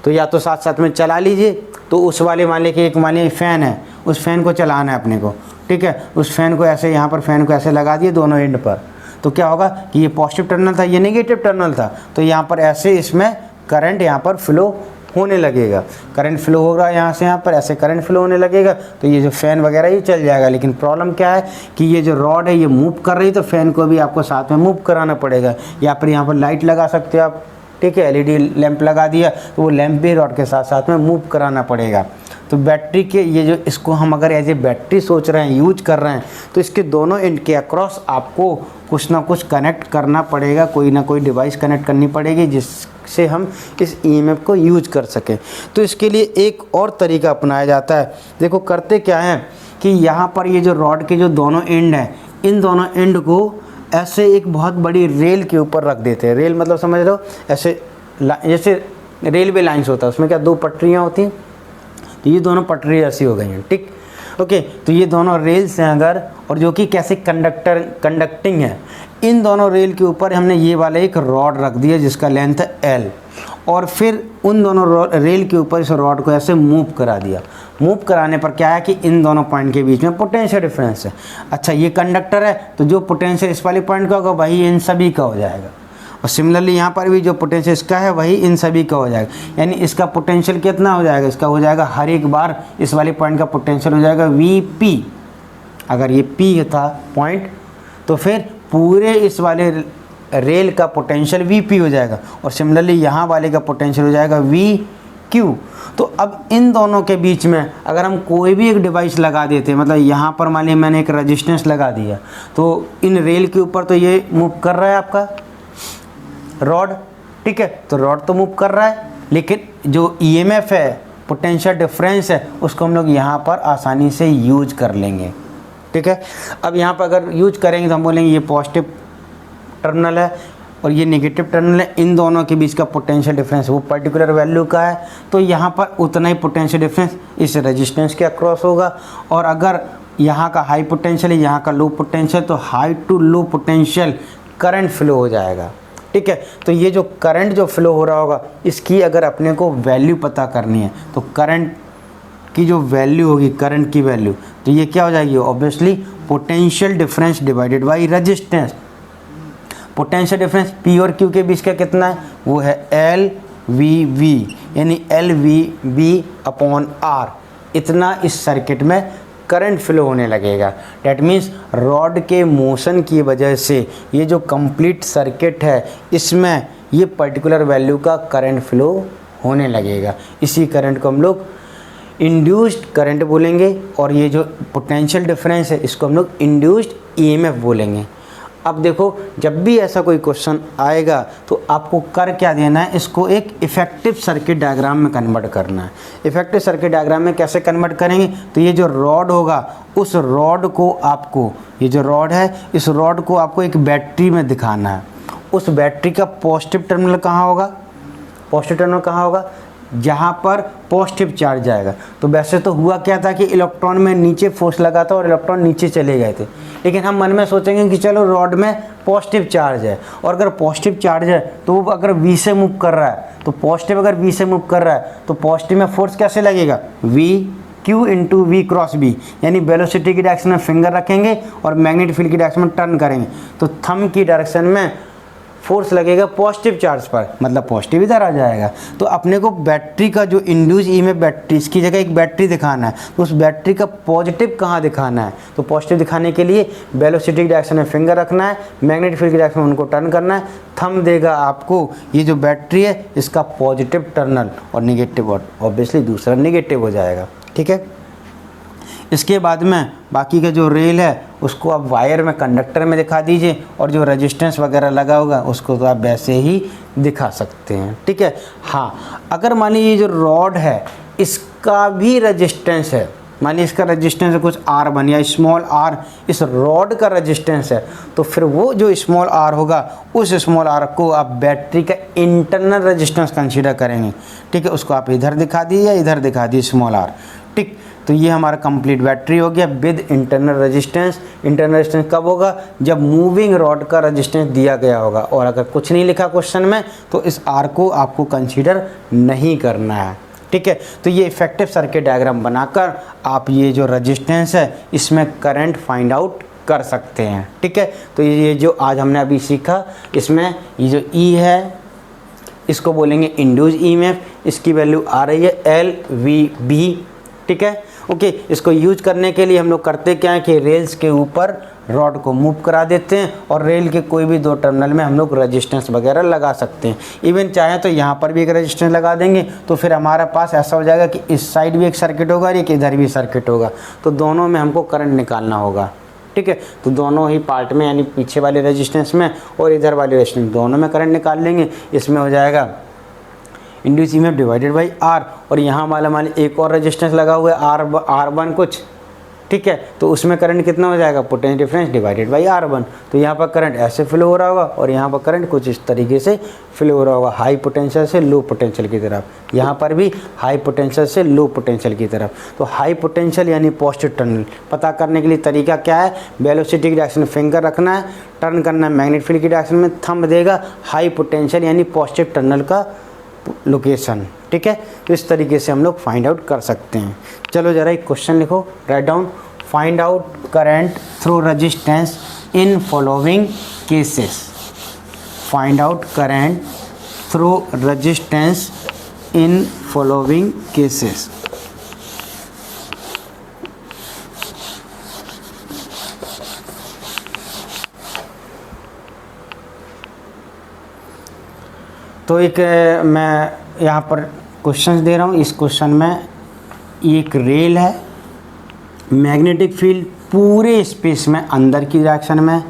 तो या तो साथ साथ में चला लीजिए, तो उस वाले मान लीजिए एक मान लीजिए फ़ैन है, उस फैन को चलाना है अपने को। ठीक है, उस फैन को ऐसे यहाँ पर फैन को ऐसे लगा दिए दोनों एंड पर, तो क्या होगा कि ये पॉजिटिव टर्मिनल था, ये नेगेटिव टर्मिनल था, तो यहाँ पर ऐसे इसमें करंट यहाँ पर फ्लो होने लगेगा। करंट फ्लो हो रहा है यहाँ से यहाँ पर, ऐसे करंट फ्लो होने लगेगा, तो ये जो फ़ैन वगैरह ही चल जाएगा। लेकिन प्रॉब्लम क्या है कि ये जो रॉड है ये मूव कर रही है, तो फ़ैन को भी आपको साथ में मूव कराना पड़ेगा। यहाँ पर लाइट लगा सकते हो आप। ठीक है, एलईडी लैंप लगा दिया, तो वो लैंप भी रॉड के साथ साथ में मूव कराना पड़ेगा। तो बैटरी के ये जो, इसको हम अगर एज ए बैटरी सोच रहे हैं, यूज कर रहे हैं, तो इसके दोनों एंड के अक्रॉस आपको कुछ ना कुछ कनेक्ट करना पड़ेगा, कोई ना कोई डिवाइस कनेक्ट करनी पड़ेगी जिससे हम इस ईएमएफ को यूज कर सकें। तो इसके लिए एक और तरीका अपनाया जाता है। देखो करते क्या है कि यहाँ पर ये जो रॉड के जो दोनों एंड हैं, इन दोनों एंड को ऐसे एक बहुत बड़ी रेल के ऊपर रख देते हैं। रेल मतलब समझ लो ऐसे जैसे रेलवे लाइन्स होता है, उसमें क्या दो पटरियाँ होती हैं, तो ये दोनों पटरी ऐसी हो गई हैं। ठीक, ओके, तो ये दोनों रेल्स हैं अगर, और जो कि कैसे कंडक्टिंग है, इन दोनों रेल के ऊपर हमने ये वाला एक रॉड रख दिया जिसका लेंथ है एल, और फिर उन दोनों रेल के ऊपर इस रॉड को ऐसे मूव करा दिया। मूव कराने पर क्या है कि इन दोनों पॉइंट के बीच में पोटेंशियल डिफरेंस है। अच्छा, ये कंडक्टर है तो जो पोटेंशियल इस वाले पॉइंट का होगा वही इन सभी का हो जाएगा, और सिमिलरली यहाँ पर भी जो पोटेंशियल इसका है वही इन सभी का हो जाएगा। यानी इसका पोटेंशियल कितना हो जाएगा, इसका हो जाएगा हर एक बार इस वाले पॉइंट का पोटेंशियल हो जाएगा Vp। अगर ये P था पॉइंट तो फिर पूरे इस वाले रेल का पोटेंशियल Vp हो जाएगा, और सिमिलरली यहाँ वाले का पोटेंशियल हो जाएगा Vq। तो अब इन दोनों के बीच में अगर हम कोई भी एक डिवाइस लगा देते हैं, मतलब यहाँ पर मान लिया मैंने एक रेजिस्टेंस लगा दिया, तो इन रेल के ऊपर तो ये मूव कर रहा है आपका रॉड, ठीक है, तो रॉड तो मूव कर रहा है, लेकिन जो ईएमएफ है, पोटेंशियल डिफरेंस है, उसको हम लोग यहाँ पर आसानी से यूज कर लेंगे, ठीक है। अब यहाँ पर अगर यूज करेंगे तो हम बोलेंगे ये पॉजिटिव टर्मिनल है और ये नेगेटिव टर्मिनल है, इन दोनों के बीच का पोटेंशियल डिफरेंस वो पर्टिकुलर वैल्यू का है, तो यहाँ पर उतना ही पोटेंशियल डिफरेंस इस रेजिस्टेंस के अक्रॉस होगा। और अगर यहाँ का हाई पोटेंशियल है, यहाँ का लो पोटेंशियल, तो high to low potential current flow हो जाएगा, ठीक है। तो ये जो करंट जो फ्लो हो रहा होगा, इसकी अगर अपने को वैल्यू पता करनी है तो करंट की जो वैल्यू होगी, करंट की वैल्यू, तो ये क्या हो जाएगी, obviously potential difference divided by resistance. Potential difference P और Q के बीच का कितना है, वो है LVV, यानी LVB/R। इतना इस सर्किट में करंट फ्लो होने लगेगा। डैट मीन्स रॉड के मोशन की वजह से ये जो कंप्लीट सर्किट है, इसमें ये पर्टिकुलर वैल्यू का करंट फ्लो होने लगेगा। इसी करंट को हम लोग इंड्यूस्ड करंट बोलेंगे, और ये जो पोटेंशियल डिफरेंस है इसको हम लोग इंड्यूस्ड ईएमएफ बोलेंगे। अब देखो, जब भी ऐसा कोई क्वेश्चन आएगा तो आपको कर क्या देना है, इसको एक इफेक्टिव सर्किट डायग्राम में कन्वर्ट करना है। इफेक्टिव सर्किट डायग्राम में कैसे कन्वर्ट करेंगे, तो ये जो रॉड होगा, उस रॉड को आपको, ये जो रॉड है, इस रॉड को आपको एक बैटरी में दिखाना है। उस बैटरी का पॉजिटिव टर्मिनल कहाँ होगा, पॉजिटिव टर्मिनल कहाँ होगा, जहाँ पर पॉजिटिव चार्ज आएगा। तो वैसे तो हुआ क्या था कि इलेक्ट्रॉन में नीचे फोर्स लगा था और इलेक्ट्रॉन नीचे चले गए थे, लेकिन हम मन में सोचेंगे कि चलो रॉड में पॉजिटिव चार्ज है, और अगर पॉजिटिव चार्ज है तो वो अगर V से मूव कर रहा है, तो पॉजिटिव अगर V से मूव कर रहा है तो पॉजिटिव में फोर्स कैसे लगेगा, VQ इंटू V×B, यानी वेलोसिटी की डायरेक्शन में फिंगर रखेंगे और मैग्नेटिक फील्ड की डायरेक्शन में टर्न करेंगे, तो थंब की डायरेक्शन में फोर्स लगेगा पॉजिटिव चार्ज पर, मतलब पॉजिटिव इधर आ जाएगा। तो अपने को बैटरी का जो इंड्यूस ईएमएफ बैटरी, इसकी जगह एक बैटरी दिखाना है, तो उस बैटरी का पॉजिटिव कहाँ दिखाना है, तो पॉजिटिव दिखाने के लिए वेलोसिटी की डायरेक्शन में फिंगर रखना है, मैग्नेटिक फील्ड की डायरेक्शन में उनको टर्न करना है, थंब देगा आपको ये जो बैटरी है इसका पॉजिटिव टर्मिनल, और निगेटिव ऑब्वियसली दूसरा निगेटिव हो जाएगा, ठीक है। इसके बाद में बाकी का जो रेल है उसको आप वायर में, कंडक्टर में दिखा दीजिए, और जो रेजिस्टेंस वगैरह लगा होगा उसको तो आप वैसे ही दिखा सकते हैं, ठीक है। हाँ, अगर मान लीजिए ये जो रॉड है इसका भी रेजिस्टेंस है, मान लीजिए इसका रेजिस्टेंस है कुछ R1 या स्मॉल r, इस रॉड का रेजिस्टेंस है, तो फिर वो जो स्मॉल r होगा, उस स्मॉल r को आप बैटरी का इंटरनल रेजिस्टेंस कंसीडर करेंगे, ठीक है। उसको आप इधर दिखा दीजिए, इधर दिखा दीजिए स्मॉल r, ठीक। तो ये हमारा कंप्लीट बैटरी हो गया with internal resistance. Internal resistance कब होगा, जब मूविंग रॉड का रेजिस्टेंस दिया गया होगा, और अगर कुछ नहीं लिखा क्वेश्चन में तो इस R को आपको कंसीडर नहीं करना है, ठीक है। तो ये इफेक्टिव सर्किट डायग्राम बनाकर आप ये जो रेजिस्टेंस है इसमें करंट फाइंड आउट कर सकते हैं, ठीक है। तो ये जो आज हमने अभी सीखा, इसमें ये जो E है इसको बोलेंगे इंड्यूस ईएमएफ, इसकी वैल्यू आ रही है LVB, ठीक है, ओके। इसको यूज करने के लिए हम लोग करते क्या है कि रेल्स के ऊपर रॉड को मूव करा देते हैं, और रेल के कोई भी दो टर्मिनल में हम लोग रेजिस्टेंस वगैरह लगा सकते हैं। इवन चाहे तो यहाँ पर भी एक रेजिस्टेंस लगा देंगे, तो फिर हमारे पास ऐसा हो जाएगा कि इस साइड भी एक सर्किट होगा और एक इधर भी सर्किट होगा, तो दोनों में हमको करंट निकालना होगा, ठीक है। तो दोनों ही पार्ट में, यानी पीछे वाले रेजिस्टेंस में और इधर वाले रेजिस्टेंस, दोनों में करंट निकाल लेंगे। इसमें हो जाएगा induce EMF divided by R, और यहाँ वाला मान एक और रेजिस्टेंस लगा हुआ है R1 कुछ, ठीक है। तो उसमें करंट कितना हो जाएगा, potential difference divided by R1। तो यहाँ पर करंट ऐसे फ्लो हो रहा होगा और यहाँ पर करंट कुछ इस तरीके से फ्लो हो रहा होगा, हाई पोटेंशियल से लो पोटेंशियल की तरफ। यहाँ पर भी हाई पोटेंशियल से लो पोटेंशियल की तरफ। तो हाई पोटेंशियल यानी पॉजिटिव टर्मिनल पता करने के लिए तरीका क्या है, वेलोसिटी की डायरेक्शन में फिंगर रखना है, टर्न करना है मैग्नेटिक फील्ड की डायरेक्शन में, थंब देगा हाई पोटेंशियल यानी पॉजिटिव टर्मिनल का लोकेशन, ठीक है। तो इस तरीके से हम लोग फाइंड आउट कर सकते हैं। चलो ज़रा एक क्वेश्चन लिखो, write down, find out current through resistance in following cases. Find out current through resistance in following cases. तो एक मैं यहाँ पर क्वेश्चन दे रहा हूँ। इस क्वेश्चन में एक रेल है, मैग्नेटिक फील्ड पूरे स्पेस में अंदर की डायरेक्शन में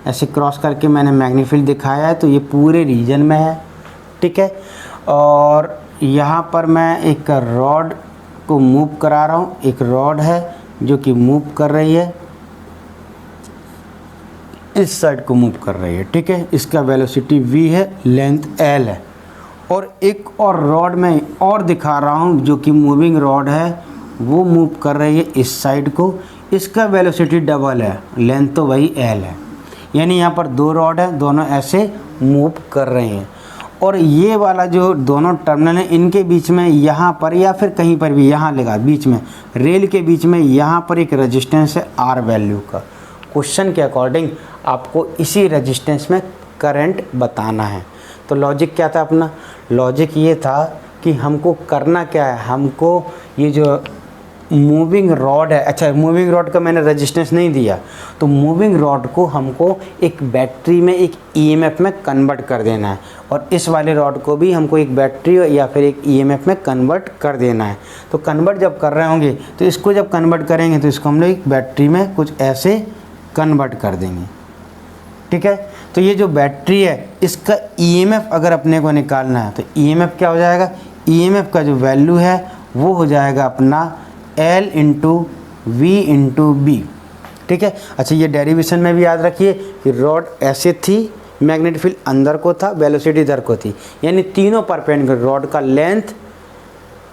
ऐसे क्रॉस करके मैंने मैग्नेटिक फील्ड दिखाया है, तो ये पूरे रीजन में है, ठीक है। और यहाँ पर मैं एक रॉड को मूव करा रहा हूँ, एक रॉड है जो कि मूव कर रही है, इस साइड को मूव कर रही है, ठीक है। इसका वेलोसिटी v है, लेंथ l है। और एक और रॉड में और दिखा रहा हूँ जो कि मूविंग रॉड है, वो मूव कर रही है इस साइड को, इसका वेलोसिटी डबल है, लेंथ तो वही l है। यानी यहाँ पर दो रॉड है, दोनों ऐसे मूव कर रहे हैं। और ये वाला जो दोनों टर्मिनल हैं, इनके बीच में यहाँ पर या फिर कहीं पर भी, यहाँ लगा बीच में रेल के बीच में, यहाँ पर एक रेजिस्टेंस है R वैल्यू का। क्वेश्चन के अकॉर्डिंग आपको इसी रेजिस्टेंस में करंट बताना है। तो लॉजिक क्या था अपना, लॉजिक ये था कि हमको करना क्या है, हमको ये जो मूविंग रॉड है, अच्छा मूविंग रॉड का मैंने रेजिस्टेंस नहीं दिया, तो मूविंग रॉड को हमको एक बैटरी में एक ईएमएफ में कन्वर्ट कर देना है, और इस वाले रॉड को भी हमको एक बैटरी या फिर एक ईएमएफ में कन्वर्ट कर देना है। तो कन्वर्ट जब कर रहे होंगे तो इसको जब कन्वर्ट करेंगे तो इसको हम लोग एक बैटरी में कुछ ऐसे कन्वर्ट कर देंगे, ठीक है। तो ये जो बैटरी है इसका ईएमएफ अगर अपने को निकालना है तो ईएमएफ क्या हो जाएगा, ईएमएफ का जो वैल्यू है वो हो जाएगा अपना L into V into B, ठीक है। अच्छा ये डेरिवेशन में भी याद रखिए कि रॉड ऐसे थी, मैग्नेटिक फील्ड अंदर को था, वेलोसिटी इधर को थी, यानी तीनों परपेंडिकुलर, रॉड का लेंथ,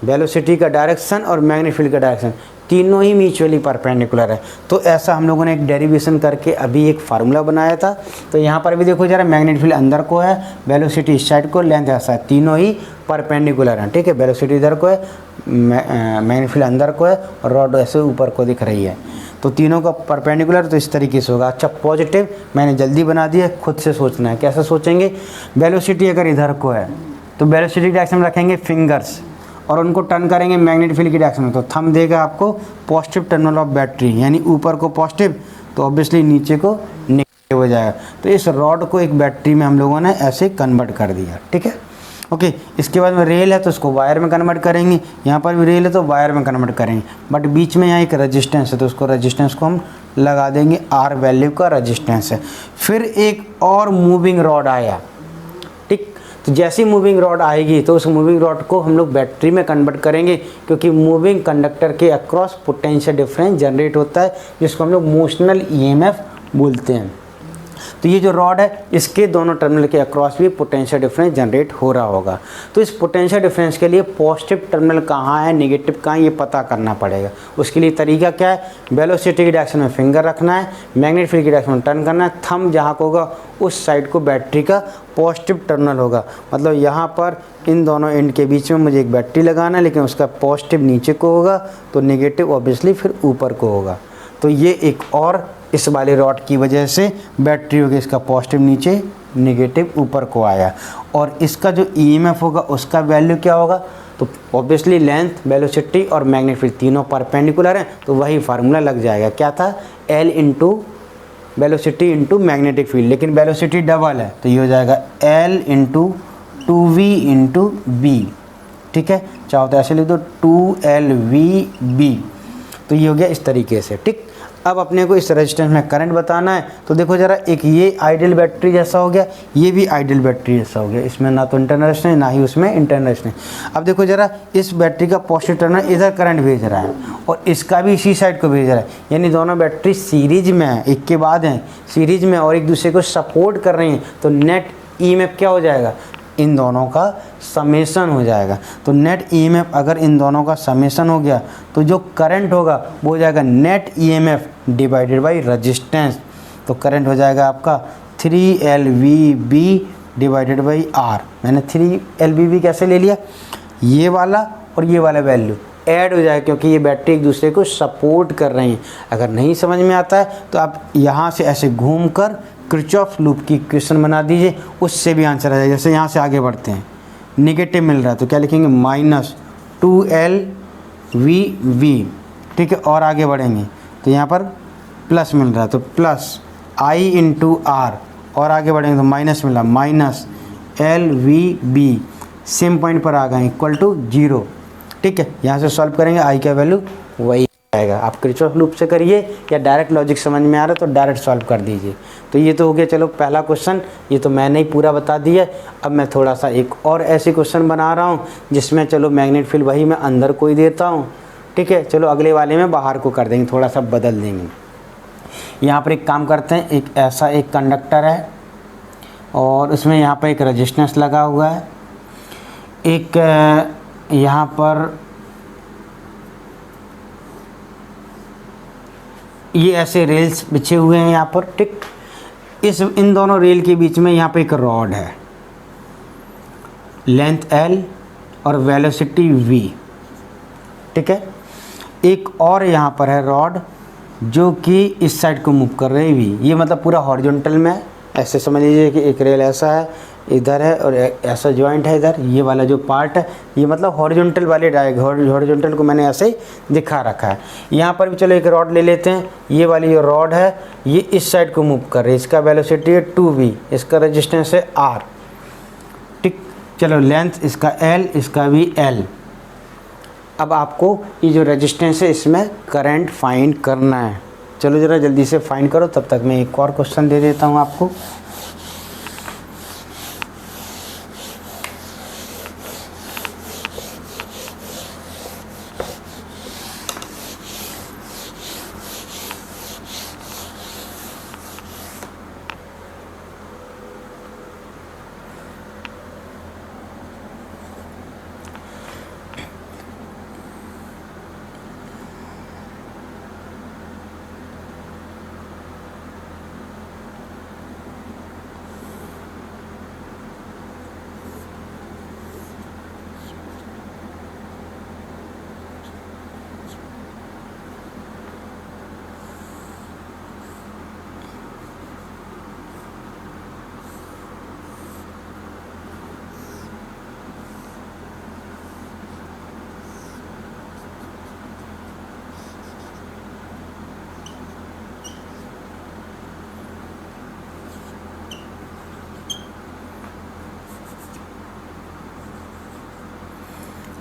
वेलोसिटी का डायरेक्शन और मैग्नेटिक फील्ड का डायरेक्शन तीनों ही म्यूचुअली परपेंडिकुलर है। तो ऐसा हम लोगों ने एक डेरिवेशन करके अभी एक फार्मूला बनाया था। तो यहाँ पर भी देखो जरा, मैग्नेटिक फील्ड अंदर को है, वेलोसिटी इस साइड को, लेंथ ऐसा है, तीनों ही परपेंडिकुलर हैं, ठीक है। वेलोसिटी इधर को है, मैग्नेटिक फील्ड अंदर को है और रॉड ऐसे ऊपर को दिख रही है, तो तीनों का परपेंडिकुलर, तो इस तरीके से होगा। अच्छा पॉजिटिव मैंने जल्दी बना दिया, खुद से सोचना है, कैसे सोचेंगे। वेलोसिटी अगर इधर को है तो वेलोसिटी डायरेक्शन में रखेंगे फिंगर्स और उनको टर्न करेंगे मैग्नेटिक फील्ड की डायरेक्शन में, तो थंब देगा आपको पॉजिटिव टर्मिनल ऑफ बैटरी, यानी ऊपर को पॉजिटिव तो ऑब्वियसली नीचे को नेगेटिव हो जाएगा। तो इस रॉड को एक बैटरी में हम लोगों ने ऐसे कन्वर्ट कर दिया, ठीक है, ओके। इसके बाद में रेल है तो उसको वायर में कन्वर्ट करेंगे, यहाँ पर भी रेल है तो वायर में कन्वर्ट करेंगे, बट बीच में यहाँ एक रेजिस्टेंस है तो उसको रेजिस्टेंस को हम लगा देंगे, R वैल्यू का रेजिस्टेंस है। फिर एक और मूविंग रॉड आया, ठीक। तो जैसी मूविंग रॉड आएगी तो उस मूविंग रॉड को हम लोग बैटरी में कन्वर्ट करेंगे, क्योंकि मूविंग कंडक्टर के अक्रॉस पोटेंशियल डिफरेंस जनरेट होता है, जिसको हम लोग मोशनल ईएमएफ बोलते हैं। तो ये जो रॉड है इसके दोनों टर्मिनल के अक्रॉस भी पोटेंशियल डिफरेंस जनरेट हो रहा होगा। तो इस पोटेंशियल डिफरेंस के लिए पॉजिटिव टर्मिनल कहाँ है, नेगेटिव कहाँ है, ये पता करना पड़ेगा। उसके लिए तरीका क्या है, वेलोसिटी की डायरेक्शन में फिंगर रखना है, मैग्नेटिक फील्ड की डायरेक्शन में टर्न करना है, थंब जहाँ को होगा उस साइड को बैटरी का पॉजिटिव टर्मिनल होगा। मतलब यहाँ पर इन दोनों एंड के बीच में मुझे एक बैटरी लगाना है, लेकिन उसका पॉजिटिव नीचे को होगा तो नेगेटिव ऑब्वियसली फिर ऊपर को होगा। तो ये एक और इस वाले रॉड की वजह से बैटरी होगी, इसका पॉजिटिव नीचे नेगेटिव ऊपर को आया, और इसका जो ईएमएफ होगा उसका वैल्यू क्या होगा, तो ऑब्वियसली लेंथ, वेलोसिटी और मैग्नेटिक फील्ड तीनों परपेंडिकुलर हैं, तो वही फार्मूला लग जाएगा। क्या था, L into velocity into magnetic field, लेकिन वेलोसिटी डबल है तो ये हो जाएगा L into 2v into b, ठीक है। चाहो तो ऐसे लिख दो 2LVb, तो ये हो गया इस तरीके से, ठीक। अब अपने को इस रेजिस्टेंस में करंट बताना है, तो देखो ज़रा, एक ये आइडियल बैटरी जैसा हो गया, ये भी आइडियल बैटरी जैसा हो गया, इसमें ना तो इंटरनल रेजिस्टेंस है ना ही उसमें इंटरनल रेजिस्टेंस। अब देखो ज़रा, इस बैटरी का पॉजिटिव टर्मिनल इधर करंट भेज रहा है और इसका भी इसी साइड को भेज रहा है, यानी दोनों बैटरी सीरीज में है, एक के बाद हैं सीरीज में और एक दूसरे को सपोर्ट कर रही हैं, तो नेट ईएमएफ क्या हो जाएगा, इन दोनों का समेशन हो जाएगा। तो नेट ईएमएफ अगर इन दोनों का समेशन हो गया तो जो करंट होगा वो हो जाएगा net EMF divided by resistance. तो करंट हो जाएगा आपका 3LVB डिवाइडेड बाई R। मैंने 3LVB कैसे ले लिया, ये वाला और ये वाला वैल्यू ऐड हो जाए, क्योंकि ये बैटरी एक दूसरे को सपोर्ट कर रही हैं। अगर नहीं समझ में आता है तो आप यहाँ से ऐसे घूम कर किरचॉफ लूप की इक्वेशन बना दीजिए, उससे भी आंसर आ जाएगा। जैसे यहाँ से आगे बढ़ते हैं, निगेटिव मिल रहा है तो क्या लिखेंगे, -2LVB, ठीक है। और आगे बढ़ेंगे तो यहाँ पर प्लस मिल रहा है तो प्लस I/R, और आगे बढ़ेंगे तो माइनस मिला, -LVB, सेम पॉइंट पर आ गए, इक्वल टू 0, ठीक है। यहाँ से सॉल्व करेंगे, I का वैल्यू वही आएगा। आप किरचॉफ लूप से करिए या डायरेक्ट लॉजिक समझ में आ रहा है तो डायरेक्ट सॉल्व कर दीजिए। तो ये तो हो गया, चलो पहला क्वेश्चन, ये तो मैंने ही पूरा बता दिया। अब मैं थोड़ा सा एक और ऐसे क्वेश्चन बना रहा हूँ जिसमें चलो मैग्नेट फील्ड वही मैं अंदर को ही देता हूँ, ठीक है। चलो अगले वाले में बाहर को कर देंगे, थोड़ा सा बदल देंगे। यहाँ पर एक काम करते हैं, एक ऐसा एक कंडक्टर है और उसमें यहाँ पर एक रजिस्टेंस लगा हुआ है, एक यहाँ पर ये ऐसे रेल्स बिछे हुए हैं यहाँ पर, ठीक। इन दोनों रेल के बीच में यहाँ पे एक रॉड है, लेंथ L और वेलोसिटी V, ठीक है। एक और यहाँ पर है रॉड जो कि इस साइड को मूव कर रही है, ये मतलब पूरा हॉरिजॉन्टल में, ऐसे समझ लीजिए कि एक रेल ऐसा है इधर है और ऐसा जॉइंट है इधर, ये वाला जो पार्ट है ये मतलब हॉरिजॉन्टल वाले हॉरिजॉन्टल को मैंने ऐसे ही दिखा रखा है। यहाँ पर भी चलो एक रॉड ले लेते हैं, ये वाली जो रॉड है ये इस साइड को मूव कर रही है, इसका वेलोसिटी है 2v, इसका रेजिस्टेंस है R, ठीक। चलो लेंथ इसका L, इसका भी L। अब आपको ये जो रेजिस्टेंस है इसमें करंट फाइंड करना है। चलो ज़रा जल्दी से फाइंड करो, तब तक मैं एक और क्वेश्चन दे देता हूँ आपको।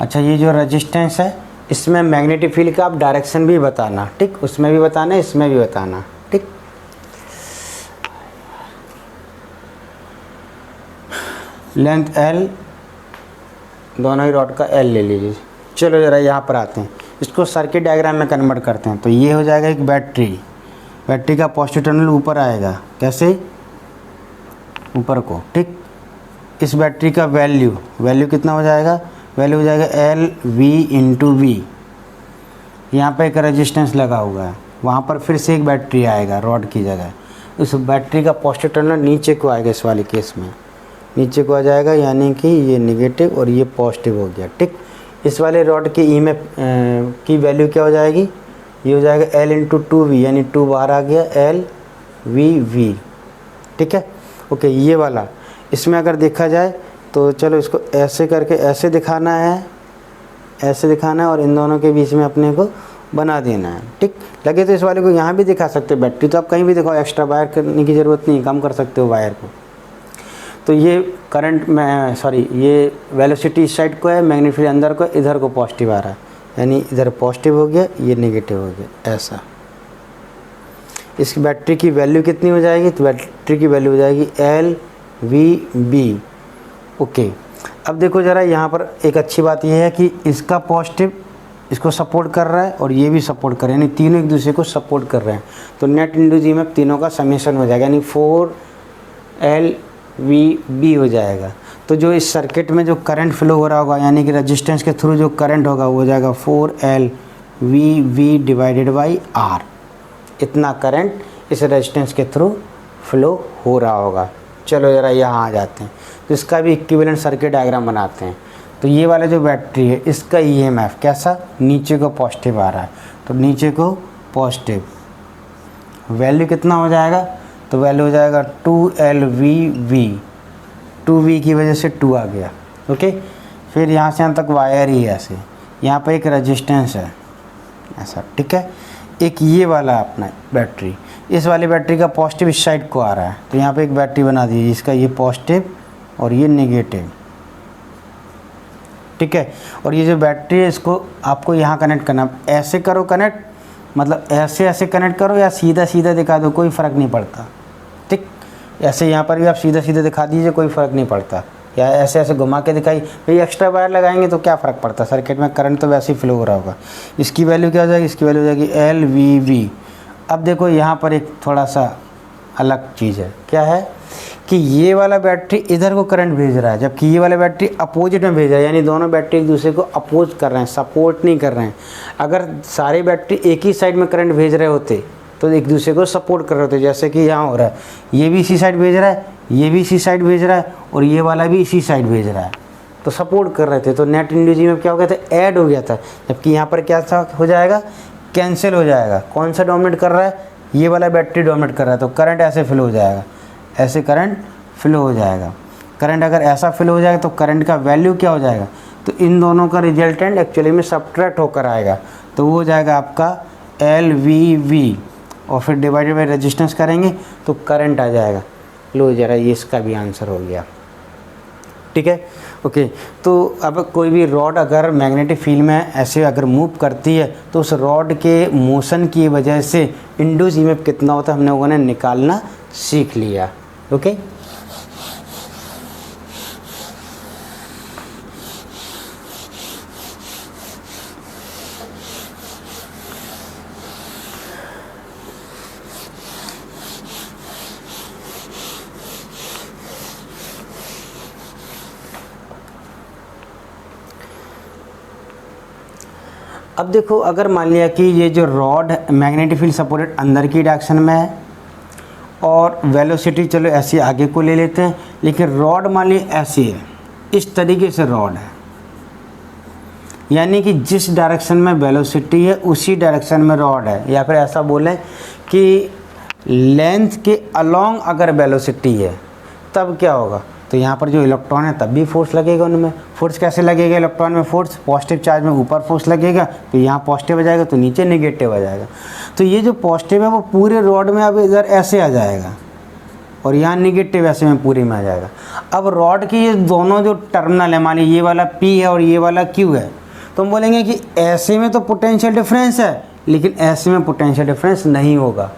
अच्छा, ये जो रेजिस्टेंस है इसमें मैग्नेटिक फील्ड का आप डायरेक्शन भी बताना, ठीक। उसमें भी बताना, इसमें भी बताना, ठीक। लेंथ L, दोनों ही रॉड का L ले लीजिए। चलो ज़रा यहाँ पर आते हैं, इसको सर्किट डायग्राम में कन्वर्ट करते हैं। तो ये हो जाएगा एक बैटरी, बैटरी का पॉजिटिव टर्मिनल ऊपर आएगा, कैसे, ऊपर को, ठीक। इस बैटरी का वैल्यू कितना हो जाएगा, वैल्यू हो जाएगा LV/V। यहाँ पे एक रेजिस्टेंस लगा हुआ है, वहाँ पर फिर से एक बैटरी आएगा रॉड की जगह। उस बैटरी का पॉजिटिव टर्मिनल नीचे को आएगा, इस वाले केस में नीचे को आ जाएगा, यानी कि ये नेगेटिव और ये पॉजिटिव हो गया, ठीक। इस वाले रॉड की ईएमएफ की वैल्यू क्या हो जाएगी, ये हो जाएगा L/2V, यानी 2 बाहर आ गया, LVV, ठीक है। ओके, ये वाला इसमें अगर देखा जाए तो चलो इसको ऐसे करके ऐसे दिखाना है, ऐसे दिखाना है और इन दोनों के बीच में अपने को बना देना है, ठीक। लगे तो इस वाले को यहाँ भी दिखा सकते हो, बैटरी तो आप कहीं भी दिखाओ, एक्स्ट्रा वायर करने की ज़रूरत नहीं, कम कर सकते हो वायर को। तो ये करंट में ये वेलोसिटी इस साइड को है, मैग्नेटिक फील्ड अंदर को, इधर को पॉजिटिव आ रहा है, यानी इधर पॉजिटिव हो गया, ये नेगेटिव हो गया, ऐसा, इस बैटरी की वैल्यू कितनी हो जाएगी, तो बैटरी की वैल्यू हो जाएगी LVB। ओके, अब देखो ज़रा यहाँ पर एक अच्छी बात यह है कि इसका पॉजिटिव इसको सपोर्ट कर रहा है और ये भी सपोर्ट कर रहा है, यानी तीनों एक दूसरे को सपोर्ट कर रहे हैं। तो नेट इंड्यूस ईएमएफ तीनों का समेशन हो जाएगा, यानी 4LVB हो जाएगा। तो जो इस सर्किट में जो करंट फ्लो हो रहा होगा, यानी कि रेजिस्टेंस के थ्रू जो करंट होगा वो हो जाएगा 4LVB डिवाइडेड बाई R। इतना करंट इस रेजिस्टेंस के थ्रू फ्लो हो रहा होगा। चलो ज़रा यहाँ आ जाते हैं, तो इसका भी इक्विवेलेंट सर्किट डायग्राम बनाते हैं। तो ये वाला जो बैटरी है इसका ईएमएफ कैसा, नीचे को पॉजिटिव आ रहा है, तो नीचे को पॉजिटिव, वैल्यू कितना हो जाएगा, तो वैल्यू हो जाएगा 2LVB, 2V की वजह से 2 आ गया। ओके, फिर यहाँ से यहाँ तक वायर ही है ऐसे, यहाँ पर एक रेजिस्टेंस है ऐसा, ठीक है। एक ये वाला अपना बैटरी, इस वाली बैटरी का पॉजिटिव इस साइड को आ रहा है, तो यहाँ पे एक बैटरी बना दीजिए, इसका ये पॉजिटिव और ये नेगेटिव, ठीक है। और ये जो बैटरी है इसको आपको यहाँ कनेक्ट करना, ऐसे करो कनेक्ट, मतलब ऐसे ऐसे कनेक्ट करो या सीधा सीधा दिखा दो, कोई फ़र्क नहीं पड़ता, ठीक। ऐसे यहाँ पर भी आप सीधा सीधा दिखा दीजिए, कोई फ़र्क नहीं पड़ता, या ऐसे ऐसे घुमा के दिखाई, भाई एक्स्ट्रा वायर लगाएंगे तो क्या फ़र्क पड़ता, सर्किट में करंट तो वैसे ही फ्लो हो रहा होगा। इसकी वैल्यू क्या हो जाएगी, इसकी वैल्यू हो जाएगी LVB। अब देखो यहाँ पर एक थोड़ा सा अलग चीज़ है, क्या है कि ये वाला बैटरी इधर को करंट भेज रहा है, जबकि ये वाला बैटरी अपोजिट में भेज रहा है, यानी दोनों बैटरी एक दूसरे को अपोज कर रहे हैं, सपोर्ट नहीं कर रहे हैं। अगर सारे बैटरी एक ही साइड में करंट भेज रहे होते तो एक दूसरे को सपोर्ट कर रहे होते, जैसे कि यहाँ हो रहा है, ये भी इसी साइड भेज रहा है, ये भी इसी साइड भेज रहा है और ये वाला भी इसी साइड भेज रहा है, तो सपोर्ट कर रहे थे, तो नेट इंड्यूस ईएमएफ क्या हो गया था, ऐड हो गया था। जबकि यहाँ पर क्या हो जाएगा, कैंसिल हो जाएगा। कौन सा डोमिनेट कर रहा है, ये वाला बैटरी डोमिनेट कर रहा है, तो करंट ऐसे फ्लो हो जाएगा, ऐसे करंट फ्लो हो जाएगा। करंट अगर ऐसा फ्लो हो जाएगा तो करंट का वैल्यू क्या हो जाएगा, तो इन दोनों का रिजल्टेंट एक्चुअली में सब्ट्रैक्ट होकर आएगा, तो वो हो जाएगा आपका LVB, और फिर डिवाइडेड बाई रेजिस्टेंस करेंगे तो करंट आ जाएगा। लो ज़रा ये इसका भी आंसर हो गया, ठीक है। ओके, तो अब कोई भी रॉड अगर मैग्नेटिक फील्ड में ऐसे अगर मूव करती है तो उस रॉड के मोशन की वजह से इंड्यूस ईएमएफ कितना होता है हम लोगों ने निकालना सीख लिया। ओके, अब देखो अगर मान लिया कि ये जो रॉड मैग्नेटिक फील्ड सपोर्टेड अंदर की डायरेक्शन में है और वेलोसिटी चलो ऐसी आगे को ले लेते हैं, लेकिन रॉड मान ली ऐसी है, इस तरीके से रॉड है, यानी कि जिस डायरेक्शन में वेलोसिटी है उसी डायरेक्शन में रॉड है, या फिर ऐसा बोलें कि लेंथ के अलोंग अगर वेलोसिटी है तब क्या होगा, तो यहाँ पर जो इलेक्ट्रॉन है तब भी फोर्स लगेगा उनमें। फोर्स कैसे लगेगा इलेक्ट्रॉन में, फोर्स पॉजिटिव चार्ज में ऊपर फोर्स लगेगा, तो यहाँ पॉजिटिव आ जाएगा तो नीचे नेगेटिव आ जाएगा। तो ये जो पॉजिटिव है वो पूरे रॉड में अब इधर ऐसे आ जाएगा और यहाँ नेगेटिव ऐसे में पूरे में आ जाएगा। अब रॉड की ये दोनों जो टर्मिनल है, मान लीजिए ये वाला P है और ये वाला Q है, तो हम बोलेंगे कि ऐसे में तो पोटेंशियल डिफरेंस है लेकिन ऐसे में पोटेंशियल डिफरेंस नहीं होगा,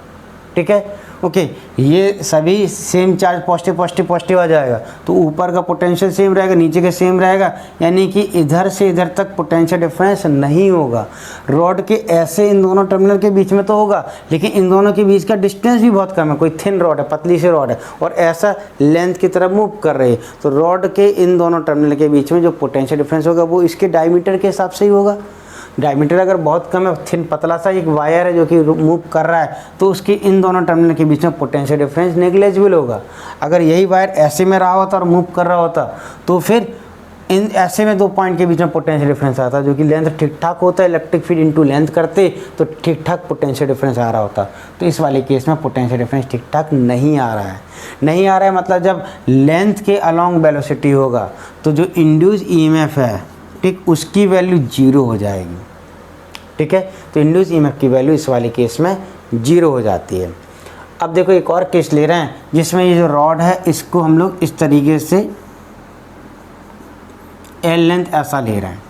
ठीक है। ओके, ये सभी same charge positive positive positive आ जाएगा, तो ऊपर का पोटेंशियल सेम रहेगा, नीचे का सेम रहेगा, यानी कि इधर से इधर तक पोटेंशियल डिफरेंस नहीं होगा। रॉड के ऐसे इन दोनों टर्मिनल के बीच में तो होगा, लेकिन इन दोनों के बीच का डिस्टेंस भी बहुत कम है, कोई थिन रॉड है, पतली सी रॉड है और ऐसा लेंथ की तरफ मूव कर रही है, तो रॉड के इन दोनों टर्मिनल के बीच में जो पोटेंशियल डिफरेंस होगा वो इसके डायमीटर के हिसाब से ही होगा। डायमीटर अगर बहुत कम है, थिन पतला सा एक वायर है जो कि मूव कर रहा है, तो उसकी इन दोनों टर्मिनल के बीच में पोटेंशियल डिफरेंस नेग्लिजिबल होगा। अगर यही वायर ऐसे में रहा होता और मूव कर रहा होता तो फिर इन ऐसे में दो पॉइंट के बीच में पोटेंशियल डिफरेंस आता, जो कि लेंथ ठीक ठाक होता है, इलेक्ट्रिक फील्ड इनटू लेंथ करते तो ठीक ठाक पोटेंशियल डिफरेंस आ रहा होता। तो इस वाले केस में पोटेंशियल डिफरेंस ठीक ठाक नहीं आ रहा है। नहीं आ रहा है मतलब जब लेंथ के अलॉन्ग वेलोसिटी होगा तो जो इंड्यूस ईएमएफ है, ठीक, उसकी वैल्यू 0 हो जाएगी, ठीक है। तो इंड्यूस ईएमएफ की वैल्यू इस वाले केस में 0 हो जाती है। अब देखो एक और केस ले रहे हैं जिसमें ये जो रॉड है इसको हम लोग इस तरीके से एल लेंथ ऐसा ले रहे हैं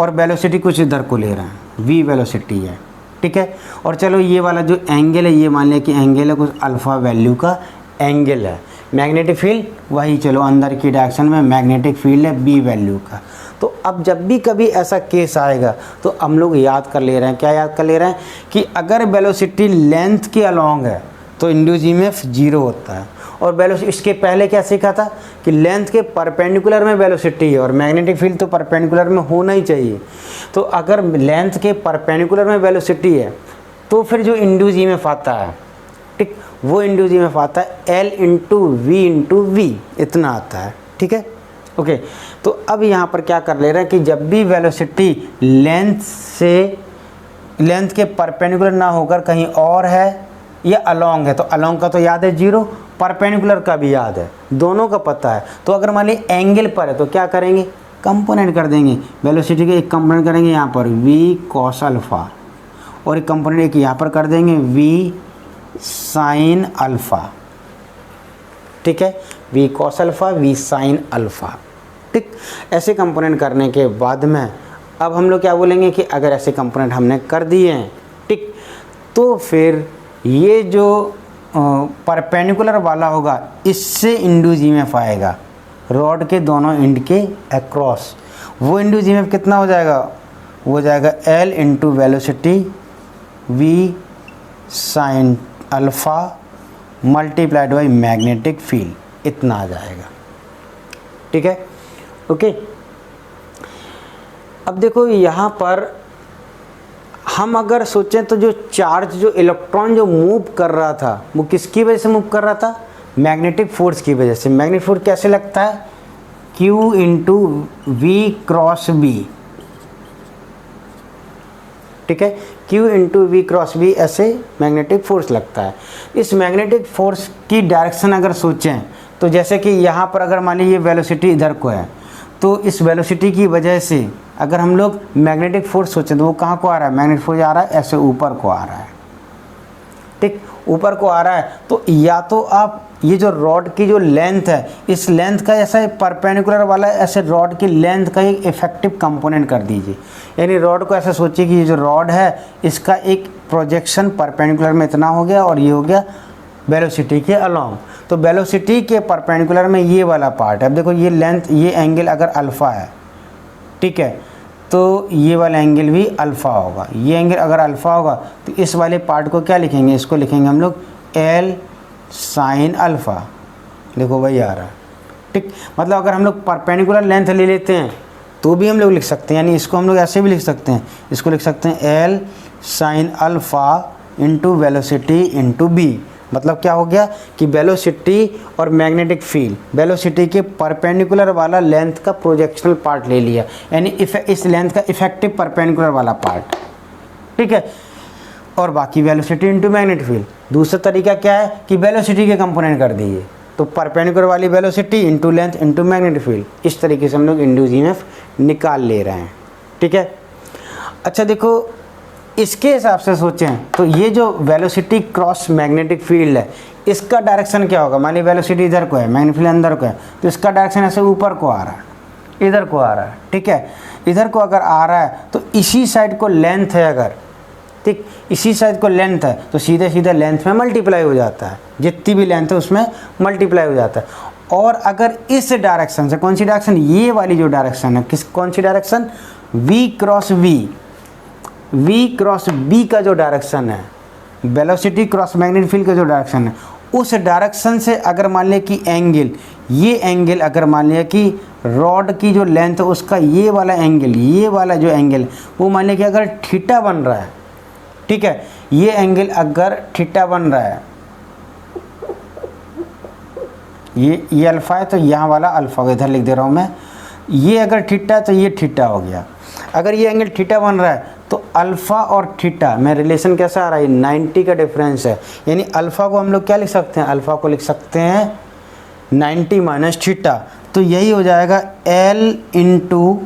और वेलोसिटी कुछ इधर को ले रहे हैं, v वेलोसिटी है, ठीक है। और चलो ये वाला जो एंगल है ये मान लिया कि एंगल है कुछ अल्फ़ा वैल्यू का एंगल है। मैग्नेटिक फील्ड वही, चलो अंदर की डायरेक्शन में मैग्नेटिक फील्ड है बी वैल्यू का। तो अब जब भी कभी ऐसा केस आएगा तो हम लोग याद कर ले रहे हैं, क्या याद कर ले रहे हैं कि अगर वेलोसिटी लेंथ के अलोंग है तो इंड्यूस ईएमएफ 0 होता है। और वेलोसिटी, इसके पहले क्या सीखा था कि लेंथ के परपेंडिकुलर में वेलोसिटी है और मैग्नेटिक फील्ड तो परपेंडिकुलर में होना ही चाहिए। तो अगर लेंथ के परपेंडिकुलर में वेलोसिटी है तो फिर जो इंड्यूस ईएमएफ आता है, ठीक, वो इंड्यूस ईएमएफ आता है L इंटू वी, इतना आता है, ठीक है। ओके, तो अब यहाँ पर क्या कर ले रहे हैं कि जब भी वेलोसिटी लेंथ के परपेंडिकुलर ना होकर कहीं और है या अलोंग है, तो अलोंग का तो याद है 0, परपेंडिकुलर का भी याद है, दोनों का पता है। तो अगर मान लीजिए एंगल पर है तो क्या करेंगे, कंपोनेंट कर देंगे, वेलोसिटी के एक कंपोनेंट करेंगे यहाँ पर v cos अल्फ़ा और एक कंपोनेंट एक यहाँ पर कर देंगे v sin अल्फ़ा, ठीक है, v cos alpha v sin alpha, ठीक। ऐसे कंपोनेंट करने के बाद में अब हम लोग क्या बोलेंगे कि अगर ऐसे कंपोनेंट हमने कर दिए हैं, ठीक, तो फिर ये जो परपेंडिकुलर वाला होगा इससे इंड्यूस ईएमएफ आएगा रॉड के दोनों एंड के अक्रॉस। वो इंड्यूस ईएमएफ कितना हो जाएगा, वो हो जाएगा L into velocity v sin alpha multiplied by magnetic field, इतना आ जाएगा, ठीक है। ओके, अब देखो यहाँ पर हम अगर सोचें तो जो चार्ज, जो इलेक्ट्रॉन जो मूव कर रहा था वो किसकी वजह से मूव कर रहा था, मैग्नेटिक फोर्स की वजह से। मैग्नेटिक फोर्स कैसे लगता है, Q into V cross B, ठीक है, Q into V cross B, ऐसे मैग्नेटिक फोर्स लगता है। इस मैग्नेटिक फोर्स की डायरेक्शन अगर सोचें तो जैसे कि यहाँ पर अगर मान लीजिए ये वेलोसिटी इधर को है तो इस वेलोसिटी की वजह से अगर हम लोग मैग्नेटिक फोर्स सोचें तो वो कहाँ को आ रहा है, मैग्नेटिक फोर्स आ रहा है ऐसे ऊपर को आ रहा है, ठीक, ऊपर को आ रहा है। तो या तो आप ये जो रॉड की जो लेंथ है इस लेंथ का ऐसा परपेंडिकुलर वाला ऐसे रॉड की लेंथ का एक इफेक्टिव कंपोनेंट कर दीजिए, यानी रॉड को ऐसा सोचिए कि ये जो रॉड है इसका एक प्रोजेक्शन परपेंडिकुलर में इतना हो गया और ये हो गया वेलोसिटी के अलोंग। तो वेलोसिटी के परपेंडिकुलर में ये वाला पार्ट है। अब देखो ये लेंथ, ये एंगल अगर अल्फ़ा है, ठीक है, तो ये वाला एंगल भी अल्फ़ा होगा। ये एंगल अगर अल्फ़ा होगा तो इस वाले पार्ट को क्या लिखेंगे, इसको लिखेंगे हम लोग L sin अल्फ़ा, देखो वही आ रहा है, ठीक। मतलब अगर हम लोग परपेंडिकुलर लेंथ ले लेते हैं तो भी हम लोग लिख सकते हैं, यानी इसको हम लोग ऐसे भी लिख सकते हैं, इसको लिख सकते हैं L sin alpha into velocity into B. मतलब क्या हो गया कि वेलोसिटी और मैग्नेटिक फील्ड, वेलोसिटी के परपेंडिकुलर वाला लेंथ का प्रोजेक्शनल पार्ट ले लिया, यानी इस लेंथ का इफेक्टिव परपेंडिकुलर वाला पार्ट, ठीक है, और बाकी वेलोसिटी इंटू मैग्नेटिक फील्ड। दूसरा तरीका क्या है कि वेलोसिटी के कंपोनेंट कर दीजिए, तो परपेंडिकुलर वाली velocity into length into magnetic field, इस तरीके से हम लोग इंड्यूस ईएमएफ निकाल ले रहे हैं, ठीक है। अच्छा देखो, इसके हिसाब से सोचें तो ये जो वेलोसिटी क्रॉस मैग्नेटिक फील्ड है इसका डायरेक्शन क्या होगा, मान लीजिए वेलोसिटी इधर को है, मैग्नेटिक फील्ड अंदर को है, तो इसका डायरेक्शन ऐसे ऊपर को आ रहा है, इधर को आ रहा है, ठीक है। इधर को अगर आ रहा है तो इसी साइड को लेंथ है अगर, ठीक, इसी साइड को लेंथ है तो सीधे सीधे लेंथ में मल्टीप्लाई हो जाता है, जितनी भी लेंथ है उसमें मल्टीप्लाई हो जाता है। और अगर इस डायरेक्शन से, कौन सी डायरेक्शन, ये वाली जो डायरेक्शन है, कौन सी डायरेक्शन, V क्रॉस बी का जो डायरेक्शन है, वेलोसिटी क्रॉस मैग्नेटिक फील्ड का जो डायरेक्शन है, उस डायरेक्शन से अगर मान लिया कि एंगल, ये एंगल अगर मान लिया कि रॉड की जो लेंथ है उसका ये वाला एंगल, ये वाला जो एंगल वो मान लिया कि अगर थीटा बन रहा है, ठीक है, ये एंगल अगर थीटा बन रहा है, ये अल्फ़ा है तो यहाँ वाला अल्फ़ा इधर लिख दे रहा हूँ मैं, ये अगर थीटा है तो ये थीटा हो गया। अगर ये एंगल थीटा बन रहा है तो अल्फ़ा और थीटा में रिलेशन कैसा आ रहा है, 90 का डिफरेंस है, यानी अल्फ़ा को हम लोग क्या लिख सकते हैं, अल्फ़ा को लिख सकते हैं 90 माइनस थीटा, तो यही हो जाएगा L into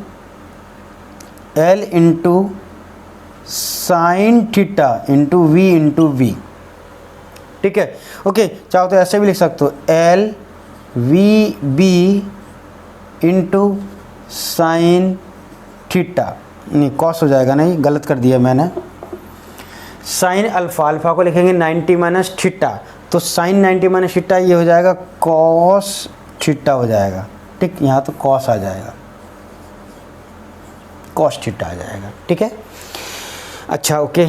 sine theta into V, ठीक है। ओके, चाहो तो ऐसे भी लिख सकते हो LVB इंटू साइन थीटा, नहीं कॉस हो जाएगा, नहीं गलत कर दिया मैंने, साइन अल्फा, अल्फा को लिखेंगे 90 माइनस थीटा, तो साइन 90 माइनस थीटा ये हो जाएगा कॉस थीटा हो जाएगा, ठीक, यहाँ तो कॉस आ जाएगा, कॉस थीटा आ जाएगा, ठीक है। अच्छा ओके,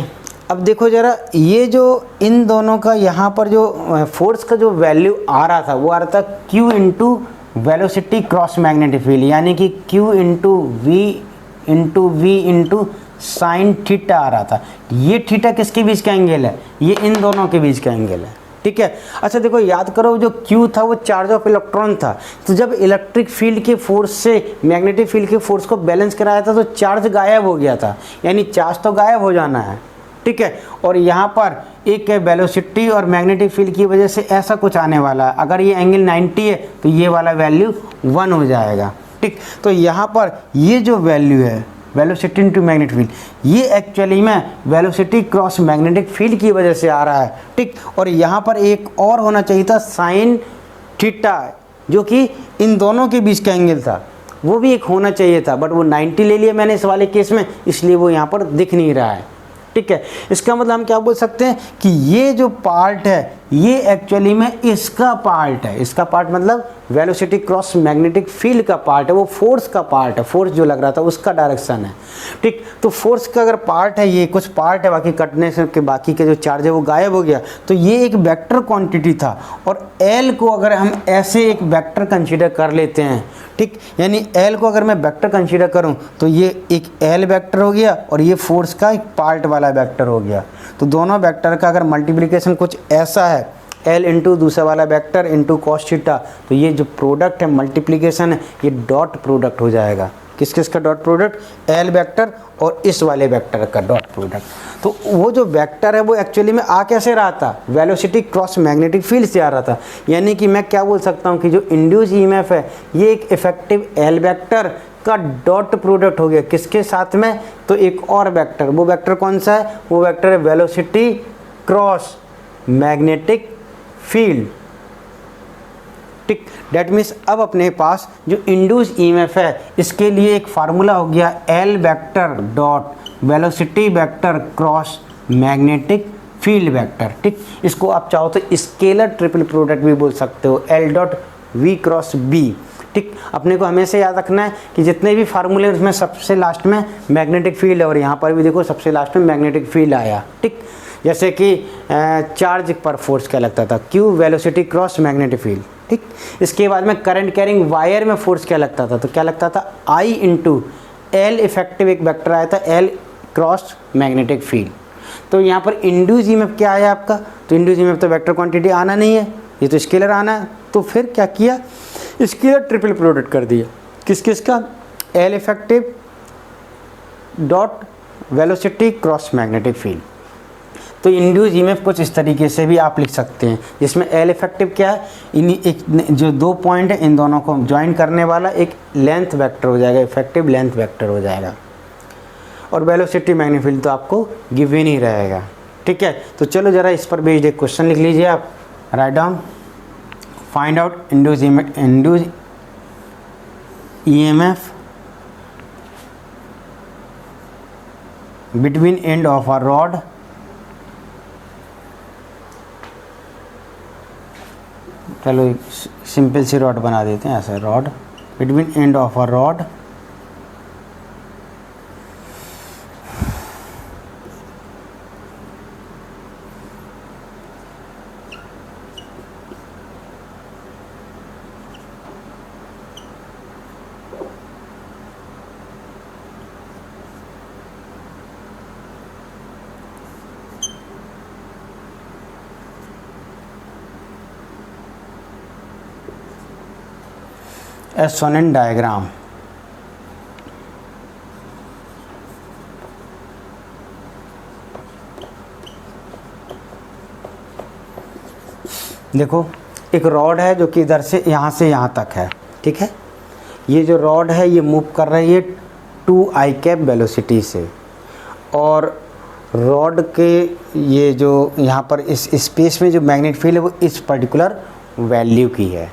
अब देखो ज़रा, ये जो इन दोनों का यहाँ पर जो फोर्स का जो वैल्यू आ रहा था वो आ रहा था Q into velocity cross magnetic field, यानी कि Q into V into sine theta आ रहा था। ये थीटा किसके बीच का एंगल है? ये इन दोनों के बीच का एंगल है, ठीक है। अच्छा देखो, याद करो, जो Q था वो चार्ज ऑफ इलेक्ट्रॉन था, तो जब इलेक्ट्रिक फील्ड के फोर्स से मैग्नेटिक फील्ड के फोर्स को बैलेंस कराया था तो चार्ज गायब हो गया था, यानी चार्ज तो गायब हो जाना है, ठीक है। और यहाँ पर एक है वेलोसिटी और मैग्नेटिक फील्ड की वजह से ऐसा कुछ आने वाला है, अगर ये एंगल 90 है तो ये वाला वैल्यू 1 हो जाएगा, ठीक। तो यहाँ पर ये जो वैल्यू है वेलोसिटी इनटू मैग्नेटिक फील्ड, ये एक्चुअली में वेलोसिटी क्रॉस मैग्नेटिक फील्ड की वजह से आ रहा है, ठीक। और यहाँ पर एक और होना चाहिए था साइन थीटा, जो कि इन दोनों के बीच का एंगल था, वो भी एक होना चाहिए था, बट वो 90 ले लिया मैंने इस वाले केस में, इसलिए वो यहाँ पर दिख नहीं रहा है, ठीक है। इसका मतलब हम क्या बोल सकते हैं कि ये जो पार्ट है ये एक्चुअली में इसका पार्ट है, इसका पार्ट मतलब वेलोसिटी क्रॉस मैग्नेटिक फील्ड का पार्ट है, वो फोर्स का पार्ट है, फोर्स जो लग रहा था उसका डायरेक्शन है, ठीक। तो फोर्स का अगर पार्ट है, ये कुछ पार्ट है, बाकी कटने से के बाकी के जो चार्ज है वो गायब हो गया, तो ये एक वेक्टर क्वांटिटी था। और एल को अगर हम ऐसे एक वेक्टर कंसीडर कर लेते हैं, ठीक, यानी एल को अगर मैं वेक्टर कंसीडर करूं तो ये एक एल वेक्टर हो गया और ये फोर्स का एक पार्ट वाला वेक्टर हो गया। तो दोनों वेक्टर का अगर मल्टीप्लिकेशन कुछ ऐसा है, एल इंटू दूसरा वाला वेक्टर इंटू कॉस थीटा, तो ये जो प्रोडक्ट है मल्टीप्लिकेशन है ये डॉट प्रोडक्ट हो जाएगा। किस किस का डॉट प्रोडक्ट? एल वेक्टर और इस वाले वेक्टर का डॉट प्रोडक्ट। तो वो जो वेक्टर है वो एक्चुअली में आ कैसे रहा था? वेलोसिटी क्रॉस मैग्नेटिक फील्ड से आ रहा था। यानी कि मैं क्या बोल सकता हूँ कि जो इंड्यूस ईएमएफ है ये एक इफेक्टिव एल वेक्टर का डॉट प्रोडक्ट हो गया। किसके साथ में? तो एक और वेक्टर, वो वेक्टर कौन सा है? वो वेक्टर है वेलोसिटी क्रॉस मैग्नेटिक फील्ड, ठीक। डेट मीन्स अब अपने पास जो इंड्यूस ईएमएफ है इसके लिए एक फार्मूला हो गया L vector dot velocity vector cross magnetic field vector, ठीक। इसको आप चाहो तो स्केलर ट्रिपल प्रोडक्ट भी बोल सकते हो, L dot V cross B, ठीक। अपने को हमेशा याद रखना है कि जितने भी फार्मूले हैं उसमें सबसे लास्ट में मैग्नेटिक फील्ड है, और यहाँ पर भी देखो सबसे लास्ट में मैग्नेटिक फील्ड आया, ठीक। जैसे कि चार्ज पर फोर्स क्या लगता था? Q velocity cross magnetic field, ठीक। इसके बाद में करंट कैरिंग वायर में फोर्स क्या लगता था? तो क्या लगता था? आई इंटू एल इफेक्टिव एक वेक्टर आया था एल क्रॉस मैग्नेटिक फील्ड। तो यहाँ पर इंड्यूस ईएमएफ क्या आया आपका? तो इंड्यूस ईएमएफ तो वेक्टर क्वांटिटी आना नहीं है, ये तो स्केलर आना है। तो फिर क्या किया? स्केलर ट्रिपल प्रोडक्ट कर दिया। किस किस का? L effective dot velocity cross magnetic field. तो इंड्यूस ईएमएफ कुछ इस तरीके से भी आप लिख सकते हैं, जिसमें एल इफेक्टिव क्या है? एक जो दो पॉइंट है इन दोनों को ज्वाइन करने वाला एक लेंथ वेक्टर हो जाएगा, इफेक्टिव लेंथ वेक्टर हो जाएगा। और वेलोसिटी मैग्नेटिक फील्ड तो आपको गिवन ही रहेगा, ठीक है। तो चलो ज़रा इस पर बेस्ड एक क्वेश्चन लिख लीजिए आप। Write down, find out induce EMF between end of a rod चलो एक सिंपल सी रॉड बना देते हैं ऐसा, rod between end of a rod as shown in diagram। देखो एक रॉड है जो कि इधर से यहाँ तक है, ठीक है। ये जो रॉड है ये मूव कर रही है 2i कैप वेलोसिटी से, और रॉड के ये जो यहाँ पर इस स्पेस में जो मैग्नेटिक फील्ड है वो इस पर्टिकुलर वैल्यू की है,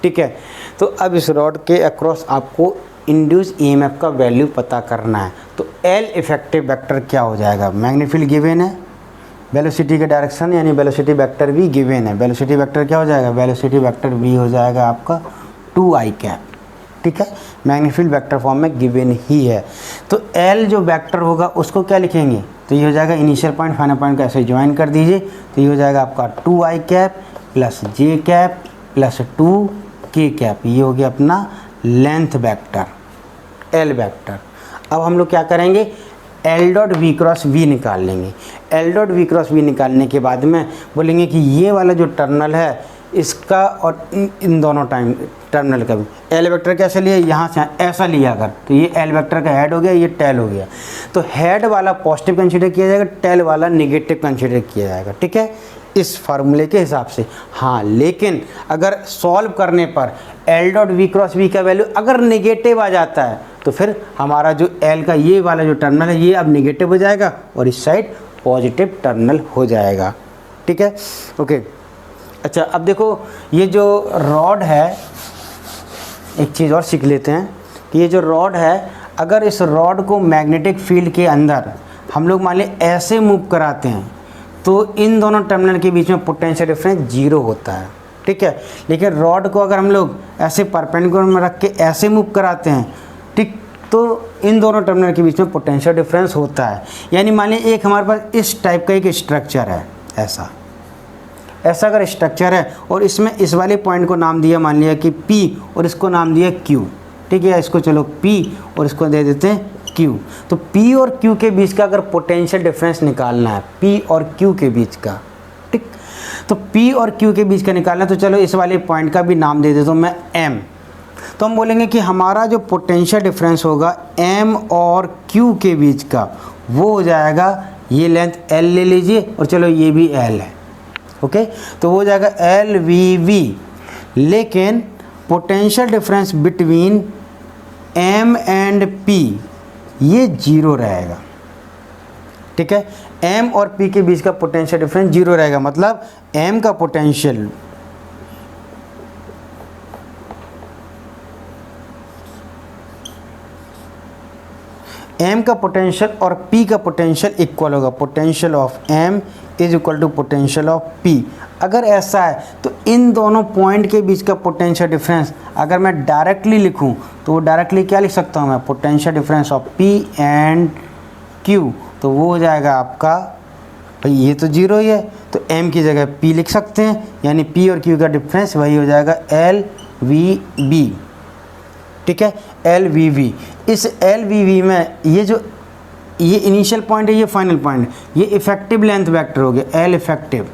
ठीक है। तो अब इस रॉड के अक्रॉस आपको इंड्यूस ईएमएफ का वैल्यू पता करना है। तो एल इफेक्टिव वेक्टर क्या हो जाएगा, मैग्नेटिक फील्ड गिवन है, वेलोसिटी का डायरेक्शन यानी वेलोसिटी वेक्टर भी गिवन है, वेलोसिटी वेक्टर क्या हो जाएगा, वेलोसिटी वेक्टर भी हो जाएगा आपका 2i कैप, ठीक है, मैग्नेटिक फील्ड वेक्टर फॉर्म में गिवन ही है। तो एल जो वेक्टर होगा उसको क्या लिखेंगे, तो ये हो जाएगा इनिशियल पॉइंट फाइनल पॉइंट को ऐसे ज्वाइन कर दीजिए, तो ये हो जाएगा आपका 2i कैप प्लस जे कैप प्लस 2k कैप, ये हो गया अपना लेंथ वेक्टर एल वेक्टर। अब हम लोग क्या करेंगे, L dot V cross V निकाल लेंगे। L dot V cross V निकालने के बाद में बोलेंगे कि ये वाला जो टर्मिनल है इसका और इन दोनों टर्मिनल का भी एल वेक्टर कैसे लिया, यहाँ से ऐसा लिया अगर, तो ये एल वेक्टर का हेड हो गया, ये टेल हो गया, तो हेड वाला पॉजिटिव कंसीडर किया जाएगा, टेल वाला नेगेटिव कंसीडर किया जाएगा, ठीक है, इस फार्मूले के हिसाब से। हाँ, लेकिन अगर सॉल्व करने पर L dot V cross V का वैल्यू अगर नेगेटिव आ जाता है तो फिर हमारा जो एल का ये वाला जो टर्मिनल है ये अब नेगेटिव हो जाएगा और इस साइड पॉजिटिव टर्मिनल हो जाएगा, ठीक है, ओके। अच्छा, अब देखो ये जो रॉड है, एक चीज़ और सीख लेते हैं कि ये जो रॉड है, अगर इस रॉड को मैग्नेटिक फील्ड के अंदर हम लोग मान लें ऐसे मूव कराते हैं तो इन दोनों टर्मिनल के बीच में पोटेंशियल डिफरेंस 0 होता है, ठीक है। लेकिन रॉड को अगर हम लोग ऐसे परपेंडिकुलर में रख के ऐसे मूव कराते हैं, ठीक, तो इन दोनों टर्मिनल के बीच में पोटेंशियल डिफरेंस होता है। यानी मान लीजिए एक हमारे पास इस टाइप का एक स्ट्रक्चर है, ऐसा अगर स्ट्रक्चर है और इसमें इस वाले पॉइंट को नाम दिया मान लिया कि P और इसको नाम दिया Q, ठीक है, इसको चलो P और इसको दे देते हैं Q। तो P और Q के बीच का अगर पोटेंशियल डिफरेंस निकालना है, P और Q के बीच का, ठीक, तो P और Q के बीच का निकालना है, तो चलो इस वाले पॉइंट का भी नाम दे देता हूँ मैं M। तो हम बोलेंगे कि हमारा जो पोटेंशियल डिफरेंस होगा M और Q के बीच का वो हो जाएगा, ये लेंथ L ले लीजिए और चलो ये भी L है, ओके, तो वो हो जाएगा LVV। लेकिन potential difference between M and P ये 0 रहेगा, ठीक है, M और P के बीच का पोटेंशियल डिफरेंस 0 रहेगा, मतलब M का पोटेंशियल और P का पोटेंशियल इक्वल होगा, potential of M is equal to potential of P। अगर ऐसा है तो इन दोनों पॉइंट के बीच का पोटेंशियल डिफरेंस अगर मैं डायरेक्टली लिखूं तो वो डायरेक्टली क्या लिख सकता हूं मैं, potential difference of P and Q, तो वो हो जाएगा आपका, भाई ये तो 0 ही है तो M की जगह P लिख सकते हैं, यानी P और Q का डिफरेंस वही हो जाएगा LVB, ठीक है, LVV। इस LVV में ये इनिशियल पॉइंट है, ये फाइनल पॉइंट, ये इफेक्टिव लेंथ वेक्टर हो गया L इफेक्टिव,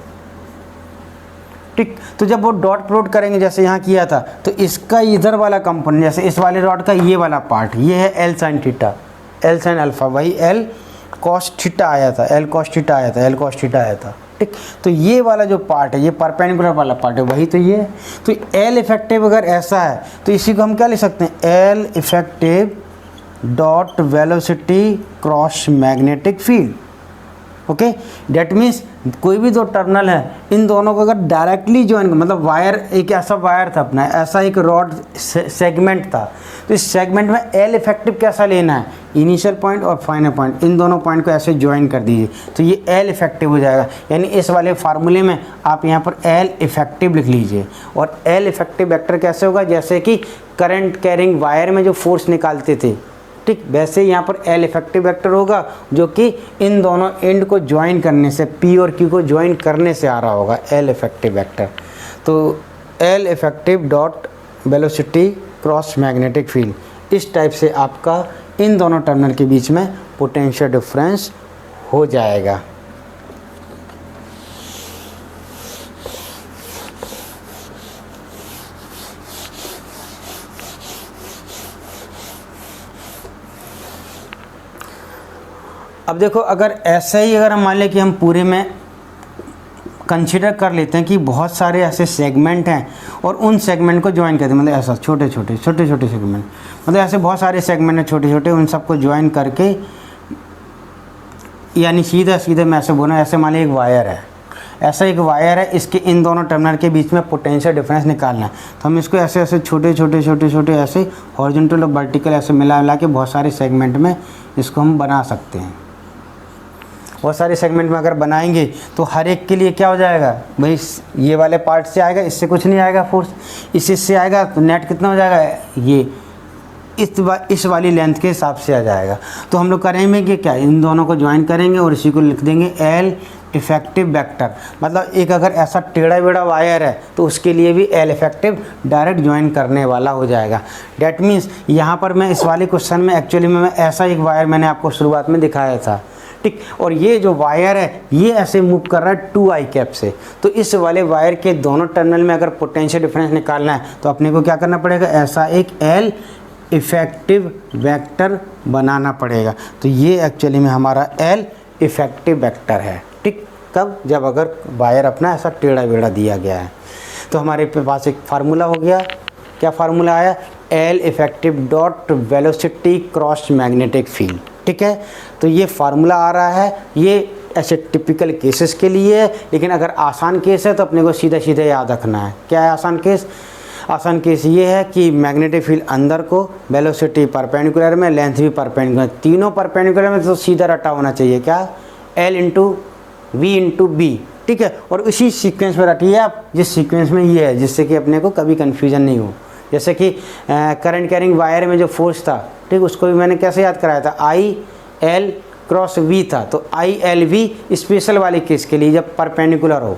ठीक। तो जब वो डॉट प्रोडक्ट करेंगे जैसे यहाँ किया था, तो इसका इधर वाला कंपोनेंट, जैसे इस वाले रॉड का ये वाला पार्ट, ये है L sin theta, L sin alpha, वही L cos थीटा आया था, L cos थीटा आया था, ठीक। तो ये वाला जो पार्ट है, ये परपेंडिकुलर वाला पार्ट है, वही तो ये है। तो L इफेक्टिव अगर ऐसा है तो इसी को हम क्या लिख सकते हैं, L effective dot velocity cross magnetic field, okay. That means कोई भी दो टर्मिनल है, इन दोनों को अगर डायरेक्टली ज्वाइन, मतलब वायर, एक ऐसा वायर था अपना, ऐसा एक रॉड सेगमेंट था, तो इस सेगमेंट में एल इफेक्टिव कैसा लेना है, इनिशियल पॉइंट और फाइनल पॉइंट, इन दोनों पॉइंट को ऐसे ज्वाइन कर दीजिए तो ये एल इफेक्टिव हो जाएगा। यानी इस वाले फार्मूले में आप यहाँ पर एल इफेक्टिव लिख लीजिए। और एल इफेक्टिव वेक्टर कैसे होगा, जैसे कि करंट कैरिंग वायर में जो फोर्स निकालते थे, ठीक, वैसे यहाँ पर एल इफेक्टिव वेक्टर होगा जो कि इन दोनों एंड को ज्वाइन करने से, पी और क्यू को ज्वाइन करने से आ रहा होगा एल इफेक्टिव वेक्टर। तो L effective dot velocity cross magnetic field, इस टाइप से आपका इन दोनों टर्मिनल के बीच में पोटेंशियल डिफरेंस हो जाएगा। अब देखो, अगर ऐसा ही अगर हम मान लें कि हम पूरे में कंसीडर कर लेते हैं कि बहुत सारे ऐसे सेगमेंट हैं और उन सेगमेंट को ज्वाइन करते हैं, मतलब ऐसा छोटे छोटे सेगमेंट, मतलब ऐसे बहुत सारे सेगमेंट हैं छोटे छोटे, उन सबको ज्वाइन करके, यानी सीधा मैं ऐसे बोलूँ, ऐसे मान लीजिए एक वायर है, ऐसा एक वायर है, इसके इन दोनों टर्मिनल के बीच में पोटेंशियल डिफरेंस निकालना है। तो हम इसको ऐसे ऐसे छोटे छोटे छोटे छोटे ऐसे हॉरिजॉन्टल और वर्टिकल ऐसे मिला मिला के बहुत सारे सेगमेंट में इसको हम बना सकते हैं। बहुत सारे सेगमेंट में अगर बनाएंगे तो हर एक के लिए क्या हो जाएगा भाई, ये वाले पार्ट से आएगा, इससे कुछ नहीं आएगा फोर्स, इससे आएगा तो नेट कितना हो जाएगा, ये इस वाली लेंथ के हिसाब से आ जाएगा। तो हम लोग करेंगे कि क्या, इन दोनों को ज्वाइन करेंगे और इसी को लिख देंगे एल इफेक्टिव वेक्टर। मतलब एक अगर ऐसा टेढ़ा बेड़ा वायर है तो उसके लिए भी एल इफेक्टिव डायरेक्ट ज्वाइन करने वाला हो जाएगा। डैट मीन्स यहाँ पर मैं इस वाले क्वेश्चन में एक्चुअली में ऐसा एक वायर मैंने आपको शुरुआत में दिखाया था, ठीक। और ये जो वायर है ये ऐसे मूव कर रहा है 2 आई कैप से। तो इस वाले वायर के दोनों टर्मिनल में अगर पोटेंशियल डिफरेंस निकालना है तो अपने को क्या करना पड़ेगा, ऐसा एक एल इफेक्टिव वेक्टर बनाना पड़ेगा। तो ये एक्चुअली में हमारा एल इफेक्टिव वेक्टर है, ठीक। कब, जब अगर वायर अपना ऐसा टेढ़ा बेड़ा दिया गया है। तो हमारे पास एक फार्मूला हो गया, क्या फार्मूला आया, L effective dot velocity cross magnetic field, ठीक है। तो ये फार्मूला आ रहा है, ये ऐसे टिपिकल केसेस के लिए है, लेकिन अगर आसान केस है तो अपने को सीधा सीधा याद रखना है। क्या है आसान केस, आसान केस ये है कि मैग्नेटिक फील्ड अंदर को, वेलोसिटी परपेंडिकुलर में, लेंथ भी परपेंडिकुलर, तीनों परपेंडिकुलर में, तो सीधा रटा होना चाहिए क्या, L into V into B, ठीक है। और उसी सीक्वेंस में रटिए आप जिस सीक्वेंस में ये है, जिससे कि अपने को कभी कन्फ्यूजन नहीं हो। जैसे कि करंट कैरिंग वायर में जो फोर्स था, ठीक, उसको भी मैंने कैसे याद कराया था, आई एल क्रॉस वी था। तो आई एल वी स्पेशल वाले केस के लिए जब परपेंडिकुलर हो,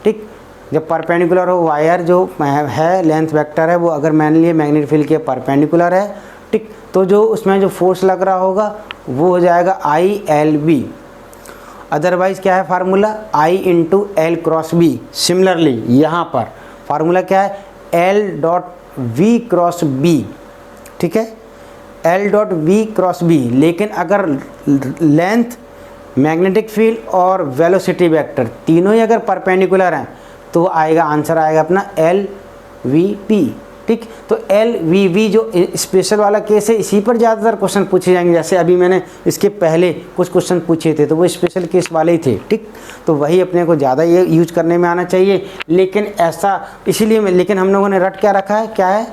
ठीक, जब परपेंडिकुलर हो वायर जो है लेंथ वेक्टर है वो अगर मान लिए मैग्नेटिक फील्ड के परपेंडिकुलर है, ठीक, तो जो उसमें जो फोर्स लग रहा होगा वो हो जाएगा आई एल बी। अदरवाइज क्या है formula, I into L cross B. Similarly यहाँ पर फार्मूला क्या है, L dot V cross B, ठीक है, L dot V cross B. लेकिन अगर लेंथ, मैग्नेटिक फील्ड और वेलोसिटी वेक्टर तीनों ही अगर परपेंडिकुलर हैं तो आएगा, आंसर आएगा अपना एल वी पी, ठीक। तो एल वी वी जो स्पेशल वाला केस है, इसी पर ज़्यादातर क्वेश्चन पूछे जाएंगे। जैसे अभी मैंने इसके पहले कुछ क्वेश्चन पूछे थे तो वो स्पेशल केस वाले ही थे, ठीक। तो वही अपने को ज़्यादा ये यूज करने में आना चाहिए। लेकिन ऐसा इसीलिए लेकिन हम लोगों ने रट क्या रखा है, क्या है,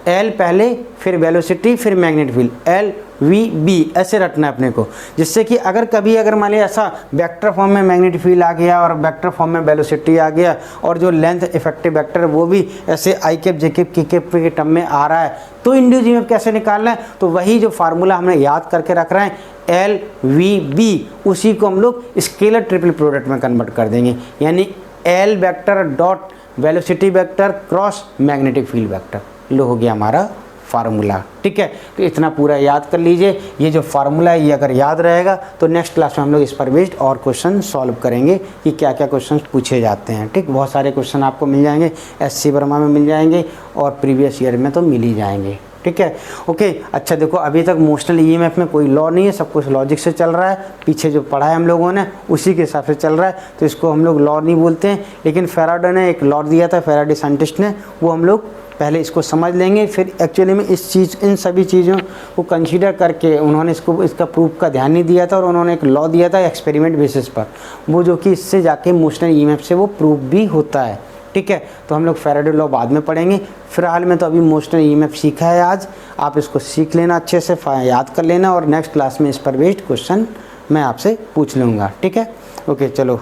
एल पहले, फिर वेलोसिटी, फिर magnetic field, L V B ऐसे रटना है अपने को। जिससे कि अगर कभी अगर मान लिया ऐसा वेक्टर फॉर्म में मैग्नेटिक फील्ड आ गया और वेक्टर फॉर्म में वेलोसिटी आ गया और जो लेंथ इफेक्टिव वेक्टर वो भी ऐसे आई कैप जे कैप के कैप के टर्म में आ रहा है, तो इंड्यूस ईएमएफ कैसे निकालना है, तो वही जो फार्मूला हमने याद करके रख रहे हैं एल वी बी, उसी को हम लोग स्केलर ट्रिपल प्रोडक्ट में कन्वर्ट कर देंगे। यानी L vector dot velocity vector cross magnetic field vector, लो हो गया हमारा फार्मूला, ठीक है। तो इतना पूरा याद कर लीजिए। ये जो फार्मूला है ये अगर याद रहेगा तो नेक्स्ट क्लास में हम लोग इस पर बेस्ड और क्वेश्चन सॉल्व करेंगे कि क्या क्या क्वेश्चन पूछे जाते हैं, ठीक। बहुत सारे क्वेश्चन आपको मिल जाएंगे, एससी वर्मा में मिल जाएंगे और प्रीवियस ईयर में तो मिल ही जाएंगे, ठीक है। ओके, अच्छा देखो अभी तक मोशनल ईएमएफ में कोई लॉ नहीं है, सब कुछ लॉजिक से चल रहा है। पीछे जो पढ़ा है हम लोगों ने उसी के हिसाब से चल रहा है, तो इसको हम लोग लॉ नहीं बोलते हैं। लेकिन फैराडे ने एक लॉ दिया था, फैराडे साइंटिस्ट ने, वो हम लोग पहले इसको समझ लेंगे, फिर एक्चुअली में इन सभी चीज़ों को कंसीडर करके उन्होंने इसका प्रूफ का ध्यान नहीं दिया था और उन्होंने एक लॉ दिया था एक्सपेरिमेंट बेसिस पर, वो जो कि इससे जाके मोशनल ईएमएफ से वो प्रूफ भी होता है, ठीक है। तो हम लोग फैराडे लॉ बाद में पढ़ेंगे। फिलहाल में तो अभी मोशनल ईएमएफ सीखा है आज, आप इसको सीख लेना, अच्छे से याद कर लेना और नेक्स्ट क्लास में इस पर बेस्ड क्वेश्चन मैं आपसे पूछ लूँगा, ठीक है। ओके चलो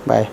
बाय।